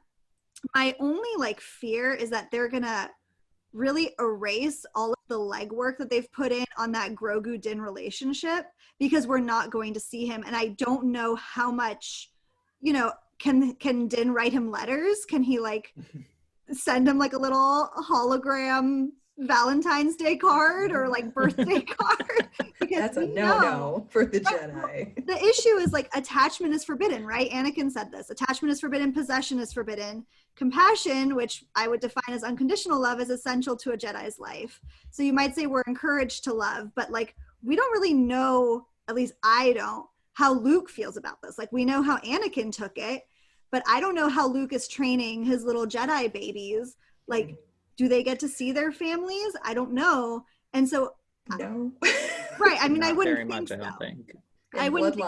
My only fear is that they're going to really erase all of the legwork that they've put in on that Grogu Din relationship, because we're not going to see him. And I don't know how much, can Din write him letters? Can he send him a little hologram Valentine's Day card or birthday card? Because that's a no for the Jedi. The issue is attachment is forbidden, right? Anakin said this. Attachment is forbidden, possession is forbidden. Compassion, which I would define as unconditional love, is essential to a Jedi's life. So you might say we're encouraged to love, but we don't really know, at least I don't, how Luke feels about this. We know how Anakin took it, but I don't know how Luke is training his little Jedi babies. Do they get to see their families? I don't know. And so, no. Right. I mean, Not I wouldn't very much, think I so. don't think. I wouldn't think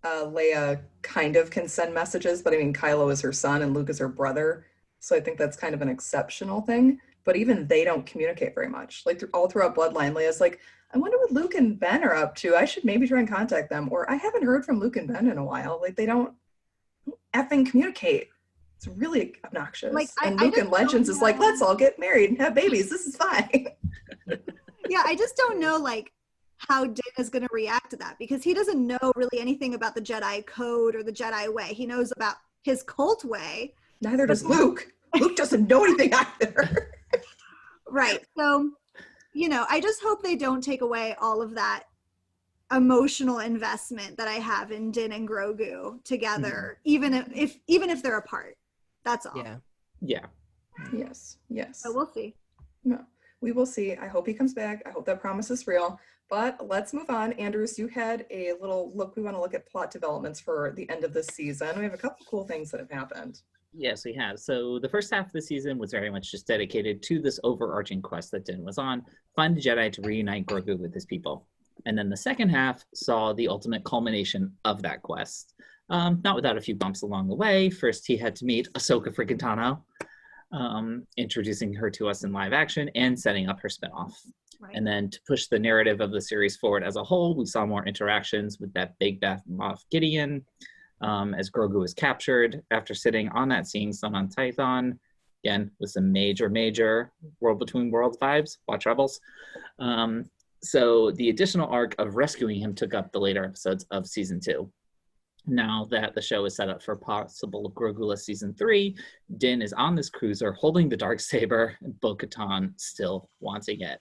Bloodline, Leia kind of can send messages, but I mean, Kylo is her son and Luke is her brother. So I think that's kind of an exceptional thing. But even they don't communicate very much. All throughout Bloodline, Leia's I wonder what Luke and Ben are up to. I should maybe try and contact them. Or I haven't heard from Luke and Ben in a while. They don't effing communicate. It's really obnoxious. And Luke in Legends is let's all get married and have babies. This is fine. Yeah, I just don't know how Din is going to react to that, because he doesn't know really anything about the Jedi code or the Jedi way. He knows about his cult way. Neither does Luke. Luke doesn't know anything either. Right. So, I just hope they don't take away all of that emotional investment that I have in Din and Grogu together, even if they're apart. That's all. Yeah. Yes. So we'll see. No, we will see. I hope he comes back. I hope that promise is real. But let's move on. Andrews, you had a little look. We want to look at plot developments for the end of the season. We have a couple cool things that have happened. Yes, we have. So the first half of the season was very much just dedicated to this overarching quest that Din was on, find the Jedi to reunite Grogu with his people. And then the second half saw the ultimate culmination of that quest. Not without a few bumps along the way. First, he had to meet Ahsoka freaking Tano. introducing her to us in live action and setting up her spinoff. Right. And then to push the narrative of the series forward as a whole, we saw more interactions with that big bad Moff Gideon as Grogu was captured after sitting on that seeing sun on Tython. Again, with some major World Between Worlds vibes. Watch Rebels. So the additional arc of rescuing him took up the later episodes of season 2. Now that the show is set up for possible Grogu-less season 3, Din is on this cruiser holding the Darksaber, and Bo-Katan still wanting it.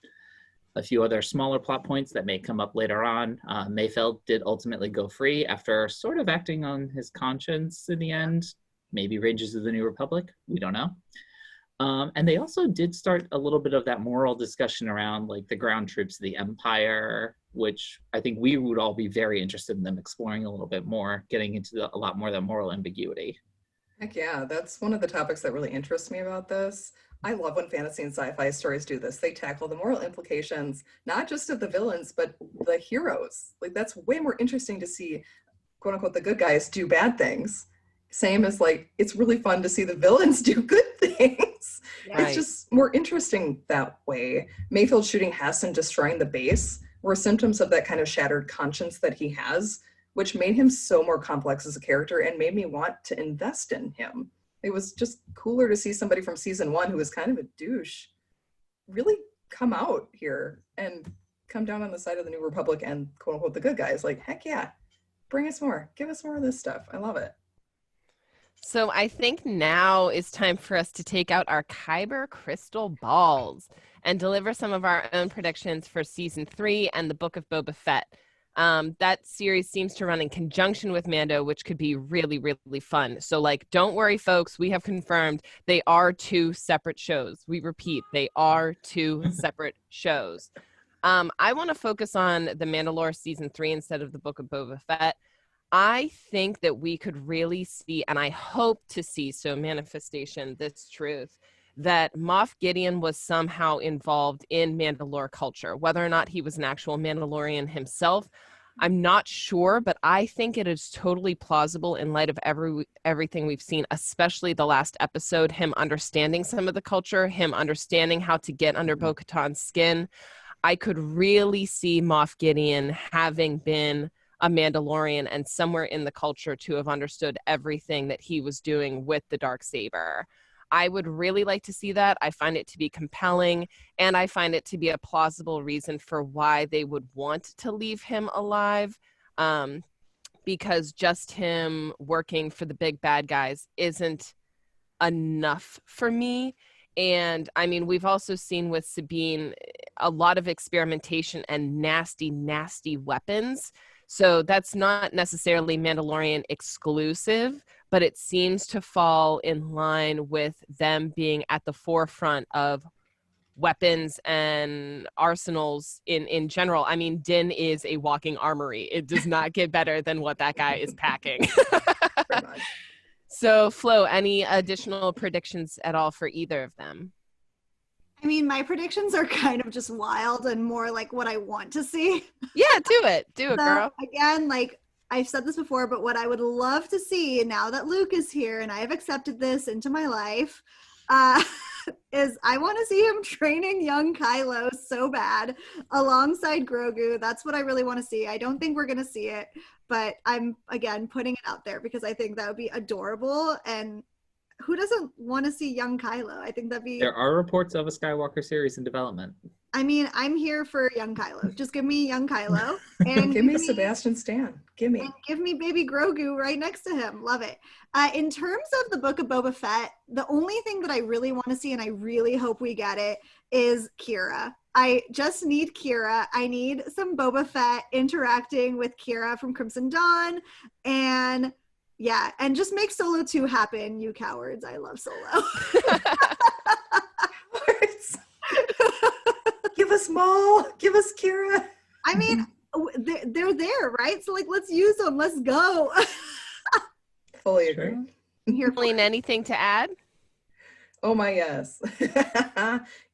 A few other smaller plot points that may come up later on. Mayfeld did ultimately go free after sort of acting on his conscience in the end. Maybe Rangers of the New Republic, we don't know. And they also did start a little bit of that moral discussion around like the ground troops of the Empire, which I think we would all be very interested in them exploring a little bit more, getting into a lot more of that moral ambiguity. Heck yeah, that's one of the topics that really interests me about this. I love when fantasy and sci-fi stories do this. They tackle the moral implications, not just of the villains, but the heroes. Like that's way more interesting to see, quote unquote, the good guys do bad things. Same as like, it's really fun to see the villains do good things. Right. It's just more interesting that way. Mayfield shooting Hess and destroying the base were symptoms of that kind of shattered conscience that he has, which made him so more complex as a character and made me want to invest in him. It was just cooler to see somebody from season 1 who was kind of a douche really come out here and come down on the side of the New Republic and quote unquote the good guys. Like, heck yeah, bring us more. Give us more of this stuff. I love it. So I think now is time for us to take out our Kyber crystal balls and deliver some of our own predictions for season 3 and the Book of Boba Fett. That series seems to run in conjunction with Mando, which could be really, really fun. So like, don't worry, folks. We have confirmed they are 2 separate shows. We repeat, they are 2 separate shows. I want to focus on the Mandalore season 3 instead of the Book of Boba Fett. I think that we could really see, and I hope to see, so manifestation, this truth, that Moff Gideon was somehow involved in Mandalore culture. Whether or not he was an actual Mandalorian himself, I'm not sure, but I think it is totally plausible in light of everything we've seen, especially the last episode, him understanding some of the culture, him understanding how to get under Bo-Katan's skin. I could really see Moff Gideon having been a Mandalorian and somewhere in the culture to have understood everything that he was doing with the Darksaber. I would really like to see that. I find it to be compelling, and I find it to be a plausible reason for why they would want to leave him alive, because just him working for the big bad guys isn't enough for me. And I mean, we've also seen with Sabine a lot of experimentation and nasty, nasty weapons. So that's not necessarily Mandalorian exclusive, but it seems to fall in line with them being at the forefront of weapons and arsenals in general. I mean, Din is a walking armory. It does not get better than what that guy is packing. Pretty much. So, Flo, any additional predictions at all for either of them? I mean, my predictions are kind of just wild and more like what I want to see. Yeah, do it. Do it, So, girl. again, like I've said this before, but what I would love to see now that Luke is here and I have accepted this into my life, is I want to see him training young Kylo so bad alongside Grogu. That's what I really want to see. I don't think we're going to see it, but I'm, again, putting it out there because I think that would be adorable. And who doesn't want to see young Kylo? I think that'd be... There are reports of a Skywalker series in development. I mean, I'm here for young Kylo. Just give me young Kylo. And Give me Sebastian Stan. Give me. And give me baby Grogu right next to him. Love it. In terms of the Book of Boba Fett, the only thing that I really want to see, and I really hope we get it, is Kira. I just need Kira. I need some Boba Fett interacting with Kira from Crimson Dawn. And yeah, and just make Solo 2 happen, you cowards. I love Solo. Give us Maul. Give us Kira. I mean, they're there, right? So like, let's use them. Let's go. Fully agree. Here, Colleen, anything to add? Oh my, yes.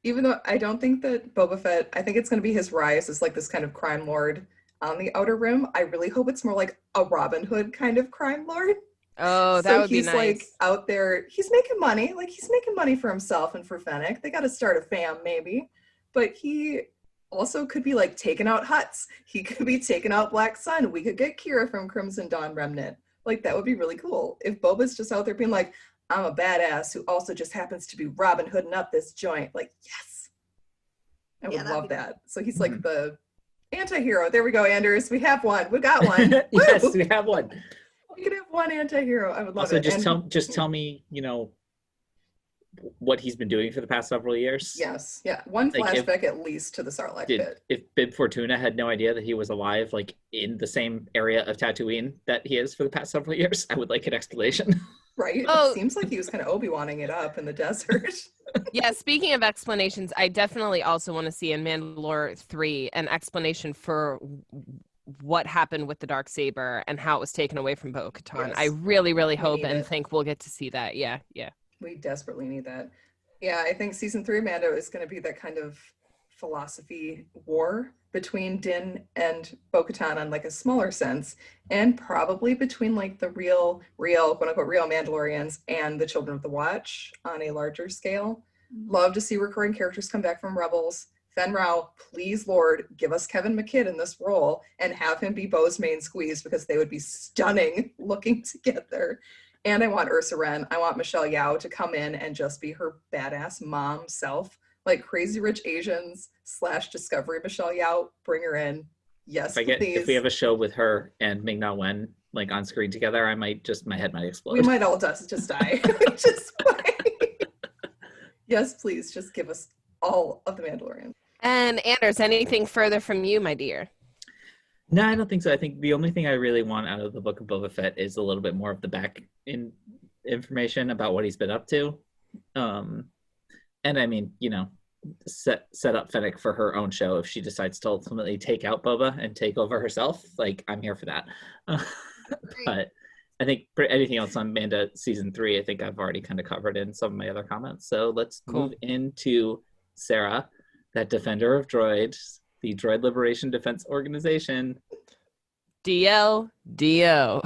Even though I don't think that Boba Fett, I think it's going to be his rise as like this kind of crime lord on the Outer Rim. I really hope it's more like a Robin Hood kind of crime lord. Oh, that So would be he's like nice. out there, he's making money. Like he's making money for himself and for Fennec. They got to start a fam, maybe. But he also could be like taking out Huts. He could be taking out Black Sun. We could get Kira from Crimson Dawn Remnant. Like that would be really cool. If Boba's just out there being like, I'm a badass who also just happens to be Robin Hooding up this joint. Like, yes. I would Yeah, that'd love be that. So he's like the anti-hero. There we go, Anders. We have one. We got one. Yes, Woo! we have one. We could have one anti-hero. I would love Also, it. just tell me, what he's been doing for the past several years. Yes, yeah. One Like flashback at least to the Sarlacc pit. if Bib Fortuna had no idea that he was alive, like in the same area of Tatooine that he is for the past several years, I would like an explanation. Right? Oh. It seems like he was kind of Obi-Wanning it up in the desert. Yeah, speaking of explanations, I definitely also want to see in Mandalore 3 an explanation for what happened with the Darksaber and how it was taken away from Bo-Katan. Yes. I really, really We hope need and it. think we'll get to see that. Yeah. We desperately need that. Yeah, I think season 3 Mando is going to be that kind of philosophy war between Din and Bo-Katan on like a smaller sense, and probably between like the real, quote unquote, real Mandalorians and the Children of the Watch on a larger scale. Love to see recurring characters come back from Rebels. Fen Rao, please, Lord, give us Kevin McKidd in this role and have him be Bo's main squeeze, because they would be stunning looking together. And I want Ursa Wren. I want Michelle Yao to come in and just be her badass mom self, like Crazy Rich Asians / Discovery Michelle Yao. Bring her in. Yes, please. If we have a show with her and Ming-Na Wen like on screen together, my head might explode. We might all just die. Just yes, please, just give us all of the Mandalorian. And Anders, anything further from you, my dear? No, I don't think so. I think the only thing I really want out of the Book of Boba Fett is a little bit more of the back information about what he's been up to. And I mean, set up Fennec for her own show if she decides to ultimately take out Boba and take over herself. Like, I'm here for that. But I think for anything else on Manda season 3, I think I've already kind of covered in some of my other comments. So let's move into Sarah, that defender of droids, the Droid Liberation Defense Organization. DLDO.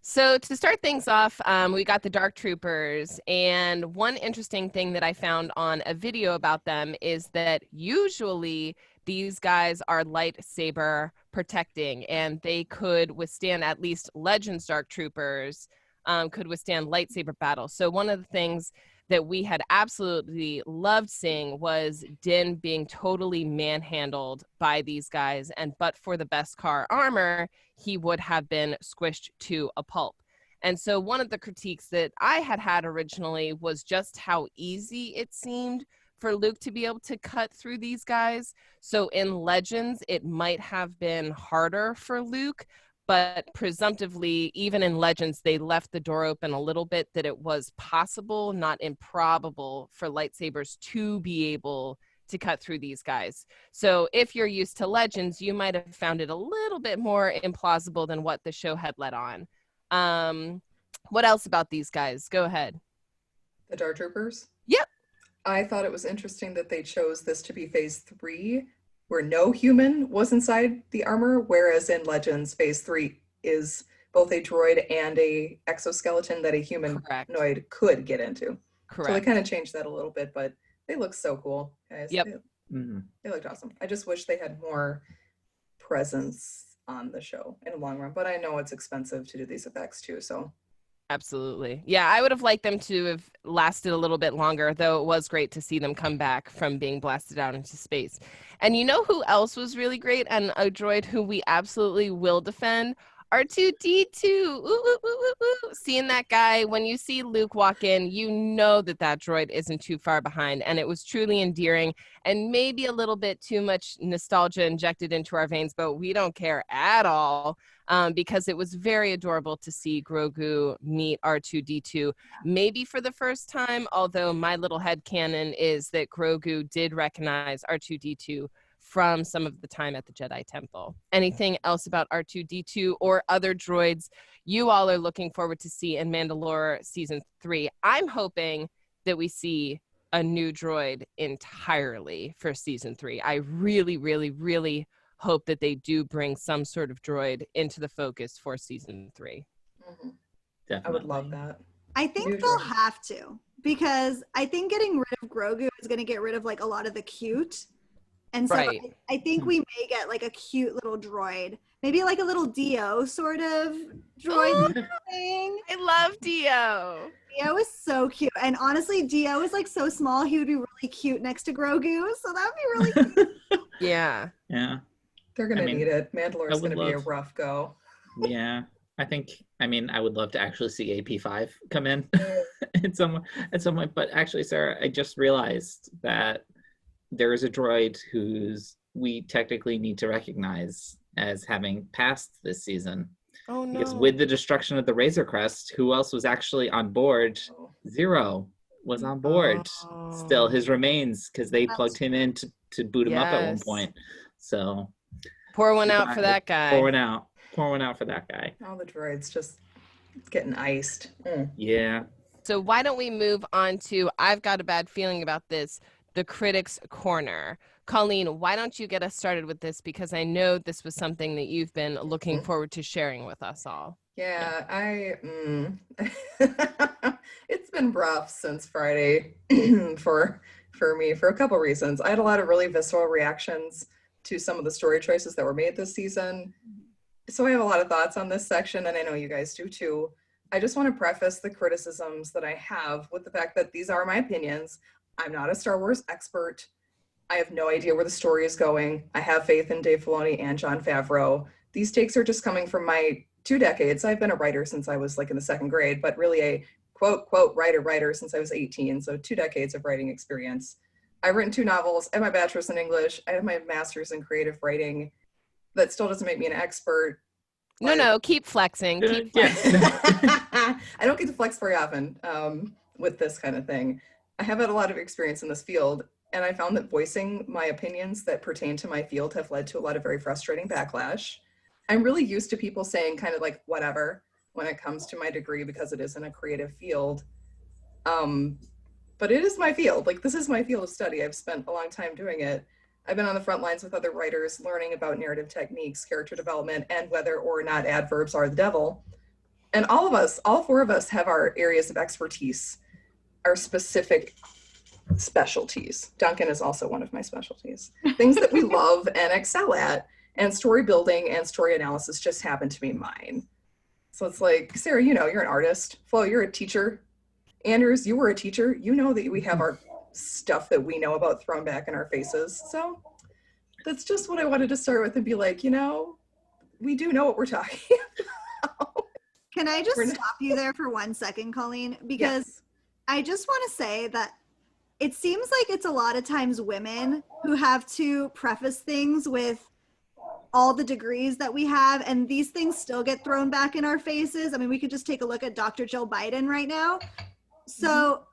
So to start things off, we got the Dark Troopers, and one interesting thing that I found on a video about them is that usually these guys are lightsaber protecting, and they could withstand, at least Legends Dark Troopers could withstand lightsaber battles. So one of the things that we had absolutely loved seeing was Din being totally manhandled by these guys, and but for the Beskar armor, he would have been squished to a pulp. And so one of the critiques that I had originally was just how easy it seemed for Luke to be able to cut through these guys. So in Legends, it might have been harder for Luke, but presumptively, even in Legends, they left the door open a little bit that it was possible, not improbable, for lightsabers to be able to cut through these guys. So if you're used to Legends, you might have found it a little bit more implausible than what the show had let on. What else about these guys? Go ahead. The Dark Troopers? Yep. I thought it was interesting that they chose this to be phase 3, where no human was inside the armor, whereas in Legends, phase 3 is both a droid and a exoskeleton that a humanoid could get into. Correct. So they kind of changed that a little bit, but they look so cool, guys. Yep. They looked awesome. I just wish they had more presence on the show in the long run, but I know it's expensive to do these effects too, so. Absolutely. Yeah, I would have liked them to have lasted a little bit longer, though it was great to see them come back from being blasted out into space. And you know who else was really great, and a droid who we absolutely will defend? R2-D2. Ooh, ooh, ooh, ooh. Seeing that guy, when you see Luke walk in, you know that that droid isn't too far behind, and it was truly endearing, and maybe a little bit too much nostalgia injected into our veins, but we don't care at all. Because it was very adorable to see Grogu meet R2-D2, maybe for the first time, although my little headcanon is that Grogu did recognize R2-D2 from some of the time at the Jedi Temple. Anything else about R2-D2 or other droids you all are looking forward to see in Mandalore Season 3? I'm hoping that we see a new droid entirely for Season 3. I really, really, really hope that they do bring some sort of droid into the focus for season 3. Mhm. Definitely. I would love that. I think New they'll droids. have to, because I think getting rid of Grogu is going to get rid of like a lot of the cute. And so Right. I think we may get like a cute little droid, maybe like a little Dio sort of droid thing. I love Dio. Dio is so cute. And honestly, Dio is like so small, he would be really cute next to Grogu. So that would be really cute. Yeah. Yeah. They're gonna I mean, need it. I Mandalore's would gonna be a love- rough go. Yeah. I would love to actually see AP5 come in at some point. But actually, Sarah, I just realized that there is a droid who's we technically need to recognize as having passed this season. Oh no. Because with the destruction of the Razor Crest, who else was actually on board? Oh. Zero was on board. Still, his remains, because they plugged him in to boot him up at one Yes. point. So Pour one out for that guy. Pour one out for that guy. All the droids just getting iced. Mm. Yeah. So why don't we move on to, I've got a bad feeling about this, the Critics Corner. Colleen, why don't you get us started with this? Because I know this was something that you've been looking forward to sharing with us all. Yeah, it's been rough since Friday for me for a couple reasons. I had a lot of really visceral reactions to some of the story choices that were made this season. So I have a lot of thoughts on this section, and I know you guys do too. I just want to preface the criticisms that I have with the fact that these are my opinions. I'm not a Star Wars expert. I have no idea where the story is going. I have faith in Dave Filoni and Jon Favreau. These takes are just coming from my 2 decades. I've been a writer since I was like in the 2nd grade, but really a quote writer since I was 18. So 2 decades of writing experience. I've written 2 novels. I have my bachelor's in English. I have my master's in creative writing. That still doesn't make me an expert. No, keep flexing. Keep Yeah. flexing. I don't get to flex very often with this kind of thing. I have had a lot of experience in this field, and I found that voicing my opinions that pertain to my field have led to a lot of very frustrating backlash. I'm really used to people saying kind of like whatever when it comes to my degree because it isn't a creative field. But it is my field. Like, this is my field of study. I've spent a long time doing it. I've been on the front lines with other writers learning about narrative techniques, character development, and whether or not adverbs are the devil. And all 4 of us have our areas of expertise, our specific specialties. Duncan is also one of my specialties. Things that we love and excel at, and story building and story analysis just happen to be mine. So it's like, Sarah, you know, you're an artist. Flo, you're a teacher. Anders, you were a teacher. You know that we have our stuff that we know about thrown back in our faces. So that's just what I wanted to start with and be like, you know, we do know what we're talking about. Can I just stop you there for 1 second, Colleen? Because Yes. I just want to say that it seems like it's a lot of times women who have to preface things with all the degrees that we have, and these things still get thrown back in our faces. I mean, we could just take a look at Dr. Jill Biden right now. So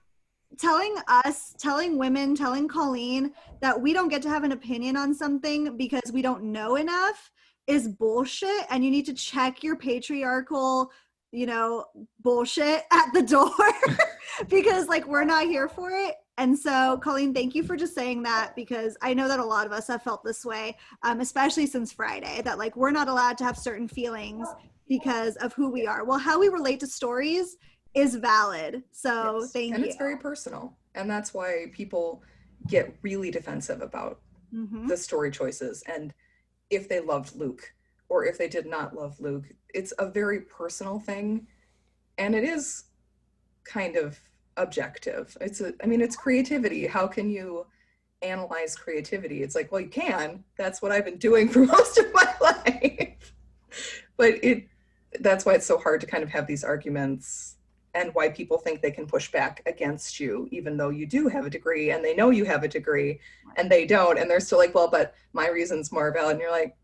telling women, telling Colleen that we don't get to have an opinion on something because we don't know enough is bullshit, and you need to check your patriarchal, you know, bullshit at the door because like we're not here for it. And so, Colleen, thank you for just saying that, because I know that a lot of us have felt this way, especially since Friday, that like we're not allowed to have certain feelings because of who we are. Well, how we relate to stories is valid. So Yes. thank you. And it's very personal. And that's why people get really defensive about the story choices. And if they loved Luke or if they did not love Luke, it's a very personal thing. And it is kind of objective. It's creativity. How can you analyze creativity? It's like, well, you can. That's what I've been doing for most of my life. But that's why it's so hard to kind of have these arguments, and why people think they can push back against you, even though you do have a degree and they know you have a degree and they don't. And they're still like, well, but my reason's more valid. And you're like,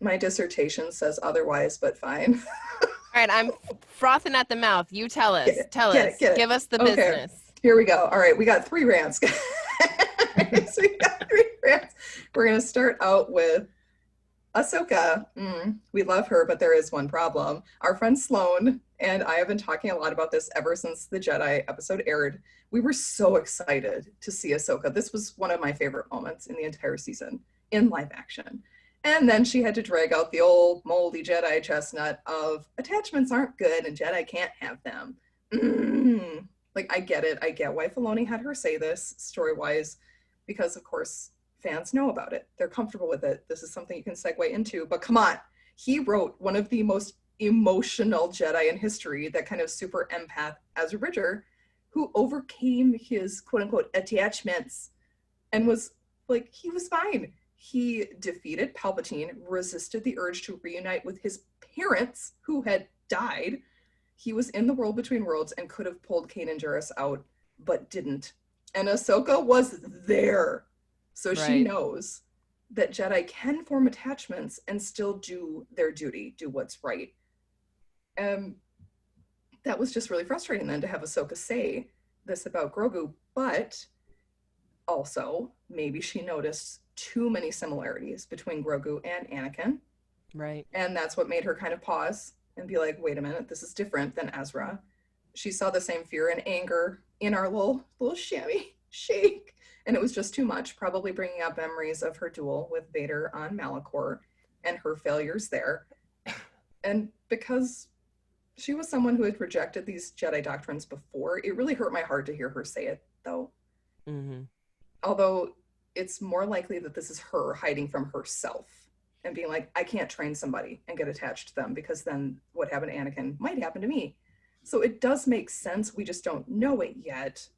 my dissertation says otherwise, but fine. All right, I'm frothing at the mouth. You tell us. Get it. Give us the Okay. business. Here we go. All right, we got 3 rants. So we got 3 rants. We're going to start out with Ahsoka. We love her, but there is one problem. Our friend Sloan and I have been talking a lot about this ever since the Jedi episode aired. We were so excited to see Ahsoka. This was one of my favorite moments in the entire season in live action. And then she had to drag out the old moldy Jedi chestnut of attachments aren't good and Jedi can't have them. Like, I get it. I get why Filoni had her say this story-wise, because of course fans know about it. They're comfortable with it. This is something you can segue into. But come on, he wrote one of the most emotional Jedi in history, that kind of super empath Ezra Bridger, who overcame his quote-unquote attachments and was like, he was fine. He defeated Palpatine, resisted the urge to reunite with his parents who had died. He was in the world between worlds and could have pulled Kanan Jarrus out, but didn't. And Ahsoka was there. So she knows that Jedi can form attachments and still do their duty, do what's right. That was just really frustrating then to have Ahsoka say this about Grogu, but also maybe she noticed too many similarities between Grogu and Anakin. Right. And that's what made her kind of pause and be like, wait a minute, this is different than Ezra. She saw the same fear and anger in our little chamois shake. And it was just too much, probably bringing up memories of her duel with Vader on Malachor and her failures there. And because she was someone who had rejected these Jedi doctrines before, it really hurt my heart to hear her say it, though. Mm-hmm. Although it's more likely that this is her hiding from herself and being like, I can't train somebody and get attached to them, because then what happened to Anakin might happen to me. So it does make sense. We just don't know it yet.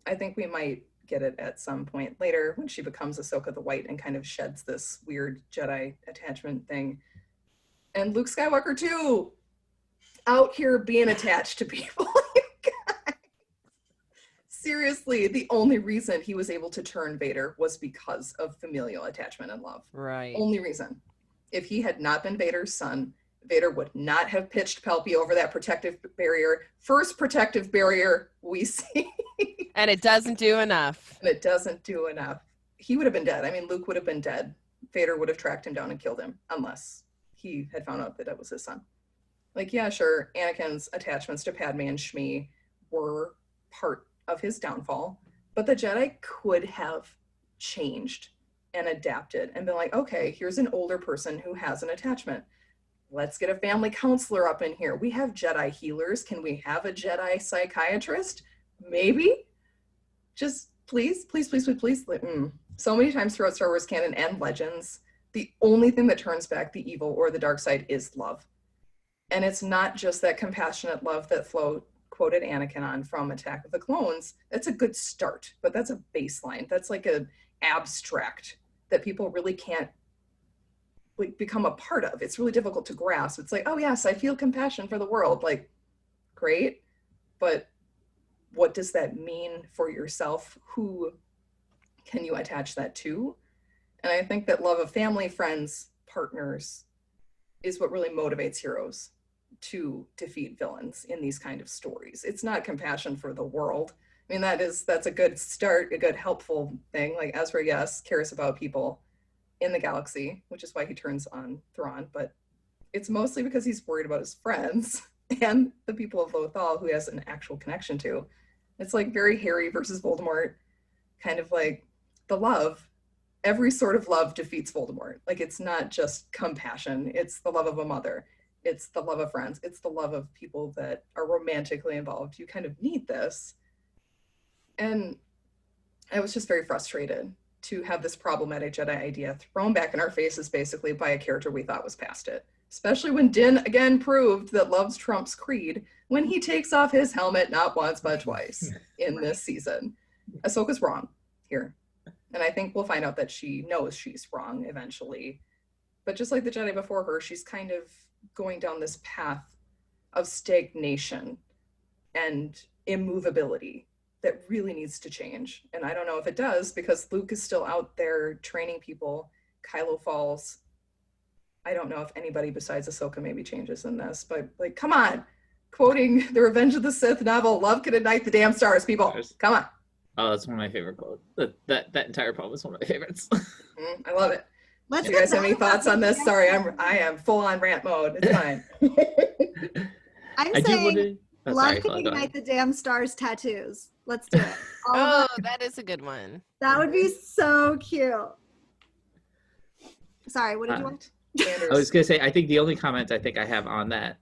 I think we might get it at some point later when she becomes Ahsoka the White and kind of sheds this weird Jedi attachment thing. And Luke Skywalker too, out here being attached to people. Seriously, the only reason he was able to turn Vader was because of familial attachment and love. Right. Only reason. If he had not been Vader's son, Vader would not have pitched Palpy over that protective barrier. First protective barrier we see. And it doesn't do enough. And it doesn't do enough. He would have been dead. I mean, Luke would have been dead. Vader would have tracked him down and killed him, unless he had found out that it was his son. Like, yeah, sure, Anakin's attachments to Padme and Shmi were part of his downfall, but the Jedi could have changed and adapted and been like, okay, here's an older person who has an attachment. Let's get a family counselor up in here. We have Jedi healers. Can we have a Jedi psychiatrist? Maybe. Just please. So many times throughout Star Wars canon and Legends, the only thing that turns back the evil or the dark side is love. And it's not just that compassionate love that Flo quoted Anakin on from Attack of the Clones. That's a good start, but that's a baseline. That's like an abstract that people really can't like become a part of. It's really difficult to grasp. It's like, oh yes, I feel compassion for the world. Like, great, but what does that mean for yourself? Who can you attach that to? And I think that love of family, friends, partners is what really motivates heroes to defeat villains in these kind of stories. It's not compassion for the world. I mean, that's a good start, a good helpful thing. Like Ezra, yes, cares about people in the galaxy, which is why he turns on Thrawn, but it's mostly because he's worried about his friends and the people of Lothal who he has an actual connection to. It's like very Harry versus Voldemort, kind of like the love. Every sort of love defeats Voldemort. Like, it's not just compassion. It's the love of a mother. It's the love of friends. It's the love of people that are romantically involved. You kind of need this. And I was just very frustrated to have this problematic Jedi idea thrown back in our faces basically by a character we thought was past it. Especially when Din again proved that love's trumps creed when he takes off his helmet not once but twice in this season. Ahsoka's wrong here. And I think we'll find out that she knows she's wrong eventually. But just like the Jedi before her, she's kind of going down this path of stagnation and immovability that really needs to change. And I don't know if it does, because Luke is still out there training people. Kylo falls. I don't know if anybody besides Ahsoka maybe changes in this, but like, come on. Quoting the Revenge of the Sith novel, love can ignite the damn stars, people. Come on. Oh, that's one of my favorite quotes. That entire poem is one of my favorites. I love it. Let's Do you guys have any thoughts on this? Sorry, I am full on rant mode. It's fine. I'm saying love can ignite the damn stars tattoos. Let's do it. Oh, that is a good one. That would be so cute. Sorry, what did you want? Anders. I was gonna say, I think the only comment I think I have on that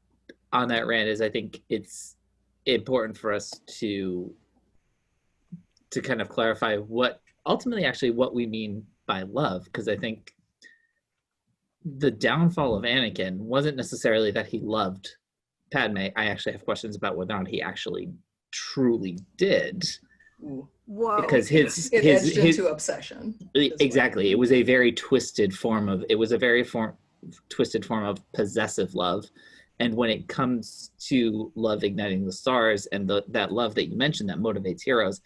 rant is I think it's important for us to kind of clarify what we mean by love, because I think the downfall of Anakin wasn't necessarily that he loved Padme. I actually have questions about whether or not he actually truly did. Ooh. Whoa. Because it edged into obsession. Exactly. It was a very twisted form of possessive love. And when it comes to love igniting the stars and that love that you mentioned that motivates heroes,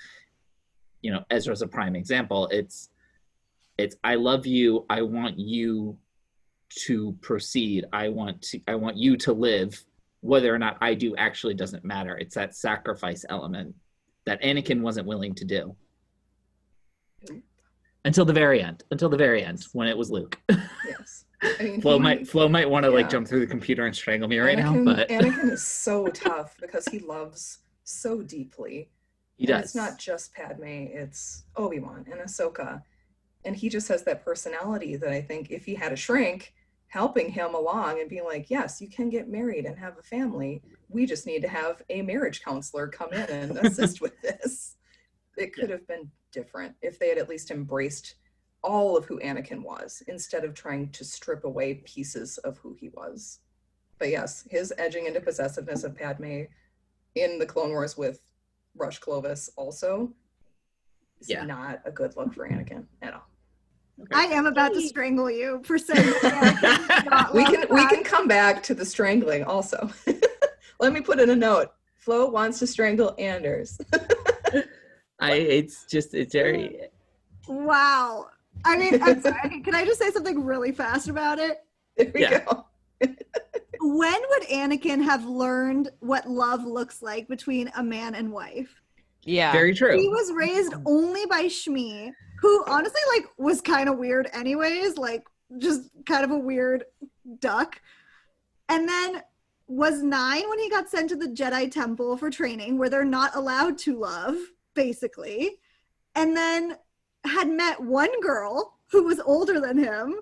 you know, Ezra's a prime example. It's I love you. I want you to proceed. I want you to live. Whether or not I do actually doesn't matter. It's that sacrifice element that Anakin wasn't willing to do. Until the very end, when it was Luke. Yes. I mean, Flo might want to like jump through the computer and strangle me right now, but Anakin is so tough because he loves so deeply. He does. It's not just Padme, it's Obi-Wan and Ahsoka. And he just has that personality that I think if he had a shrink helping him along and being like, yes, you can get married and have a family. We just need to have a marriage counselor come in and assist with this. It could have been different if they had at least embraced all of who Anakin was instead of trying to strip away pieces of who he was. But yes, his edging into possessiveness of Padme in the Clone Wars with Rush Clovis also is not a good look for Anakin at all. Okay. I am about to strangle you for saying that. we can come back to the strangling also. Let me put in a note. Flo wants to strangle Anders. It's very... Wow. I mean, I'm sorry. Can I just say something really fast about it? There we go. When would Anakin have learned what love looks like between a man and wife? Yeah. Very true. He was raised only by Shmi, who honestly like was kind of weird anyways, like just kind of a weird duck. And then was 9 when he got sent to the Jedi Temple for training, where they're not allowed to love, basically. And then had met one girl who was older than him,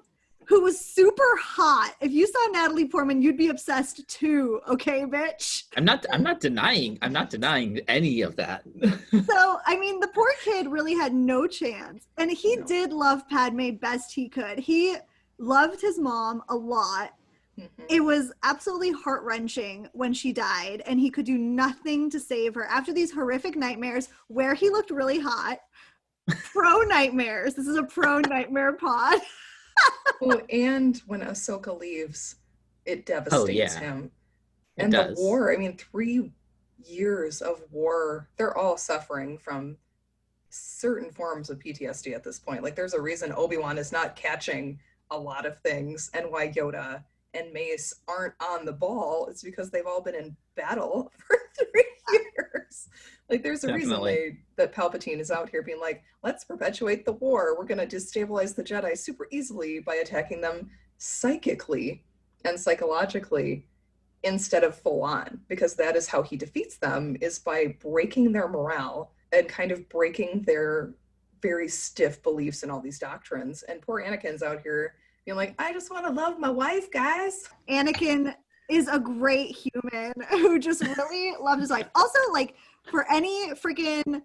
who was super hot. If you saw Natalie Portman, you'd be obsessed too, okay, bitch? I'm not denying any of that. So, I mean, the poor kid really had no chance. And he did love Padme best he could. He loved his mom a lot. Mm-hmm. It was absolutely heart-wrenching when she died, and he could do nothing to save her after these horrific nightmares where he looked really hot. Pro nightmares. This is a pro nightmare pod. Oh, and when Ahsoka leaves, it devastates him. And the war, I mean, 3 years of war, they're all suffering from certain forms of PTSD at this point. Like, there's a reason Obi-Wan is not catching a lot of things, and why Yoda and Mace aren't on the ball. It's because they've all been in battle for 3 years. Like, there's a reason that Palpatine is out here being like, let's perpetuate the war. We're going to destabilize the Jedi super easily by attacking them psychically and psychologically instead of full on, because that is how he defeats them, is by breaking their morale and kind of breaking their very stiff beliefs in all these doctrines. And poor Anakin's out here being like, I just want to love my wife, guys. Anakin is a great human who just really loved his life. Also, like, for any freaking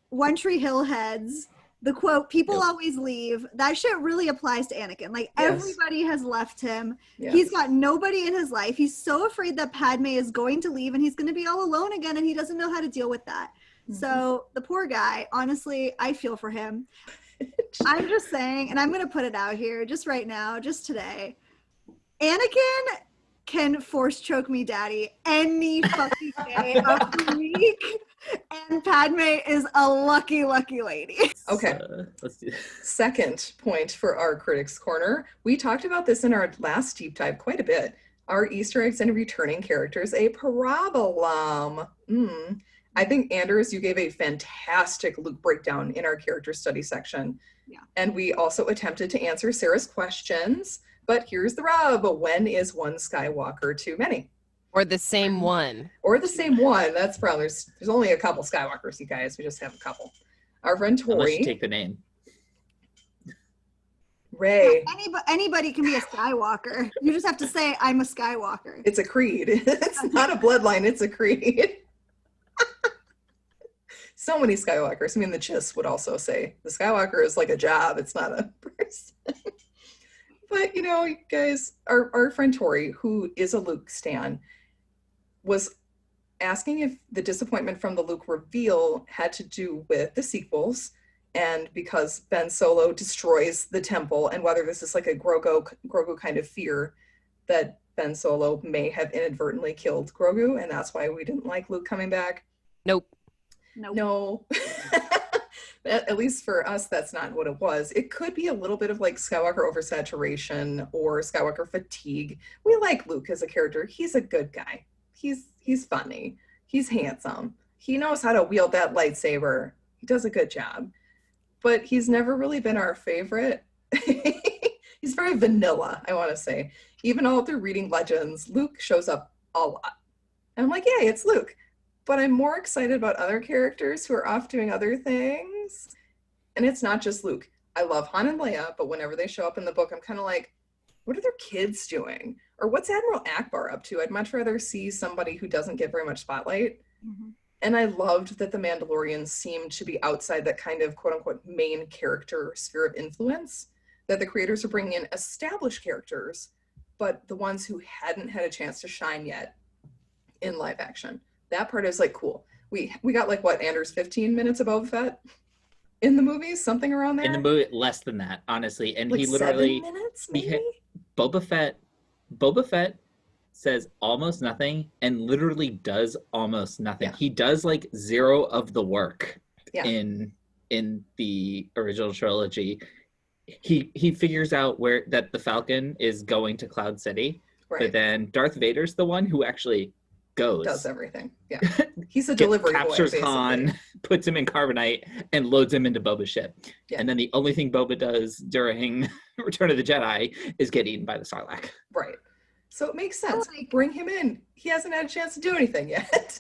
One Tree Hill heads, the quote, people always leave, that shit really applies to Anakin. Like, everybody has left him. Yes. He's got nobody in his life. He's so afraid that Padme is going to leave and he's going to be all alone again, and he doesn't know how to deal with that. Mm-hmm. So the poor guy, honestly, I feel for him. I'm just saying, and I'm going to put it out here just right now, just today. Anakin can force choke me daddy any fucking day of the week, and Padme is a lucky lady. Okay, let's do this. Second point for our Critics Corner. We talked about this in our last deep dive quite a bit. Are Easter eggs and returning characters a problem? I think, Anders, you gave a fantastic Luke breakdown in our character study section. Yeah. And we also attempted to answer Sarah's questions. But here's the rub. When is one Skywalker too many? Or the same one. Or the same one. That's probably, there's only a couple Skywalkers, you guys. We just have a couple. Our friend Tori. Unless you take the name. Rey. Anybody can be a Skywalker. You just have to say, I'm a Skywalker. It's a creed. It's not a bloodline, it's a creed. So many Skywalkers. I mean, the Chiss would also say the Skywalker is like a job, it's not a person. But, you know, guys, our friend Tori, who is a Luke stan, was asking if the disappointment from the Luke reveal had to do with the sequels, and because Ben Solo destroys the temple, and whether this is like a Grogu kind of fear that Ben Solo may have inadvertently killed Grogu, and that's why we didn't like Luke coming back. Nope. No. At least for us, that's not what it was. It could be a little bit of like Skywalker oversaturation or Skywalker fatigue. We like Luke as a character. He's a good guy. He's funny. He's handsome. He knows how to wield that lightsaber. He does a good job. But he's never really been our favorite. He's very vanilla, I want to say. Even all through reading Legends, Luke shows up a lot. And I'm like, yay, it's Luke. But I'm more excited about other characters who are off doing other things. And it's not just Luke. I love Han and Leia, but whenever they show up in the book, I'm kind of like, what are their kids doing? Or what's Admiral Akbar up to? I'd much rather see somebody who doesn't get very much spotlight. Mm-hmm. And I loved that the Mandalorians seemed to be outside that kind of quote-unquote main character sphere of influence, that the creators are bringing in established characters, but the ones who hadn't had a chance to shine yet in live action. That part is like cool. We got like what, Anders, 15 minutes of Boba Fett in the movies, something around there. In the movie, less than that, honestly. And like he literally 7 minutes, maybe? Boba Fett says almost nothing and literally does almost nothing. Yeah. He does like zero of the work in the original trilogy. He figures out where that the Falcon is going to Cloud City, right. But then Darth Vader's the one who actually does everything. Yeah, he's a delivery captures boy, Han, puts him in carbonite, and loads him into Boba's ship. Yeah. And then the only thing Boba does during Return of the Jedi is get eaten by the Sarlacc. Right. So it makes sense. Like, bring him in. He hasn't had a chance to do anything yet.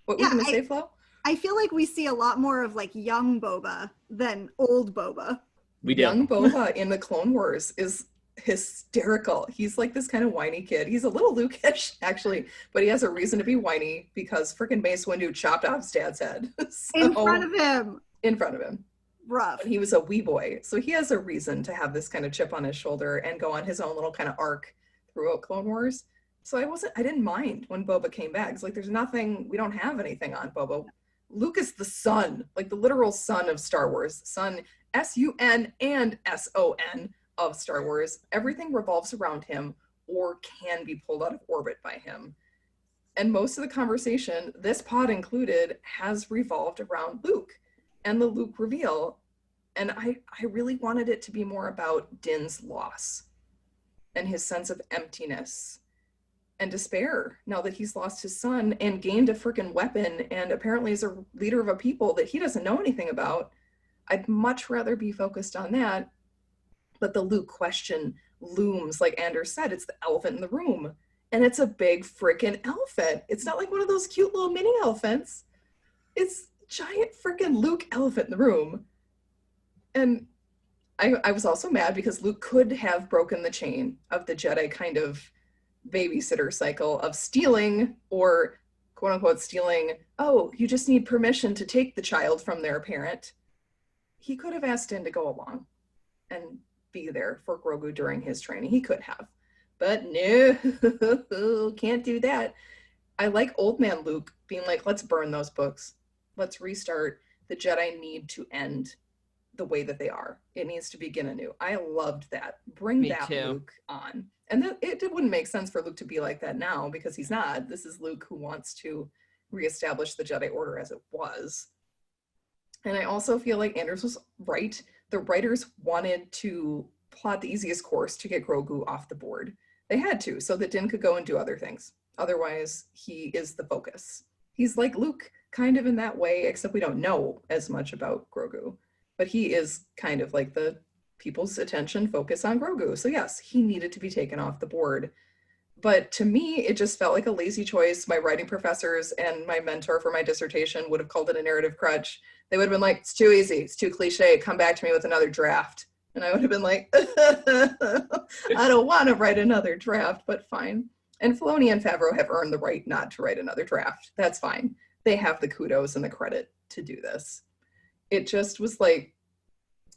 What were you going to say, Flo? I feel like we see a lot more of like young Boba than old Boba. We do. Young Boba in the Clone Wars is hysterical. He's like this kind of whiny kid. He's a little Luke-ish, actually, but he has a reason to be whiny because freaking Mace Windu chopped off his dad's head. So, in front of him. In front of him. Rough. He was a wee boy. So he has a reason to have this kind of chip on his shoulder and go on his own little kind of arc throughout Clone Wars. So I didn't mind when Boba came back. It's like, there's nothing, we don't have anything on Boba. Luke is the son, like the literal son of Star Wars. Son, S-U-N and S-O-N of Star Wars. Everything revolves around him or can be pulled out of orbit by him. And most of the conversation, this pod included, has revolved around Luke and the Luke reveal. And I really wanted it to be more about Din's loss and his sense of emptiness and despair now that he's lost his son and gained a freaking weapon and apparently is a leader of a people that he doesn't know anything about. I'd much rather be focused on that. But the Luke question looms, like Anders said, it's the elephant in the room. And it's a big freaking elephant. It's not like one of those cute little mini elephants. It's a giant freaking Luke elephant in the room. And I was also mad because Luke could have broken the chain of the Jedi kind of babysitter cycle of stealing or quote unquote stealing, oh, you just need permission to take the child from their parent. He could have asked Din to go along and be there for Grogu during his training. He could have, but no, can't do that. I like old man Luke being like, let's burn those books. Let's restart. The Jedi need to end the way that they are. It needs to begin anew. I loved that. Bring Me that too. Luke on. And it wouldn't make sense for Luke to be like that now because he's not. This is Luke who wants to reestablish the Jedi Order as it was. And I also feel like Anders was right. The writers wanted to plot the easiest course to get Grogu off the board. They had to, so that Din could go and do other things. Otherwise, he is the focus. He's like Luke, kind of in that way, except we don't know as much about Grogu. But he is kind of like the people's attention focus on Grogu. So yes, he needed to be taken off the board. But to me, it just felt like a lazy choice. My writing professors and my mentor for my dissertation would have called it a narrative crutch. They would have been like, it's too easy, it's too cliche, come back to me with another draft. And I would have been like, I don't want to write another draft, but fine. And Filoni and Favreau have earned the right not to write another draft. That's fine. They have the kudos and the credit to do this. It just was like,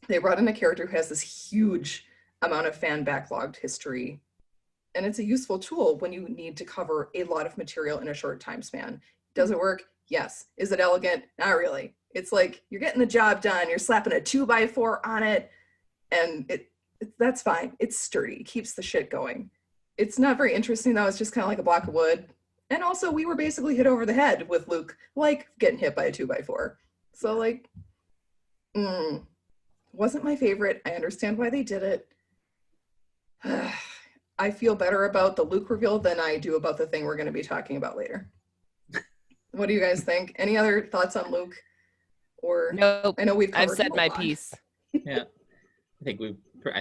they brought in a character who has this huge amount of fan backlogged history. And it's a useful tool when you need to cover a lot of material in a short time span. Does it work? Yes. Is it elegant? Not really. It's like, you're getting the job done. You're slapping a 2x4 on it. And that's fine. It's sturdy. It keeps the shit going. It's not very interesting, though. It's just kind of like a block of wood. And also, we were basically hit over the head with Luke, like, getting hit by a 2x4. So, like, wasn't my favorite. I understand why they did it. I feel better about the Luke reveal than I do about the thing we're going to be talking about later. What do you guys think? Any other thoughts on Luke? Or nope. I know I've said my piece. Yeah. I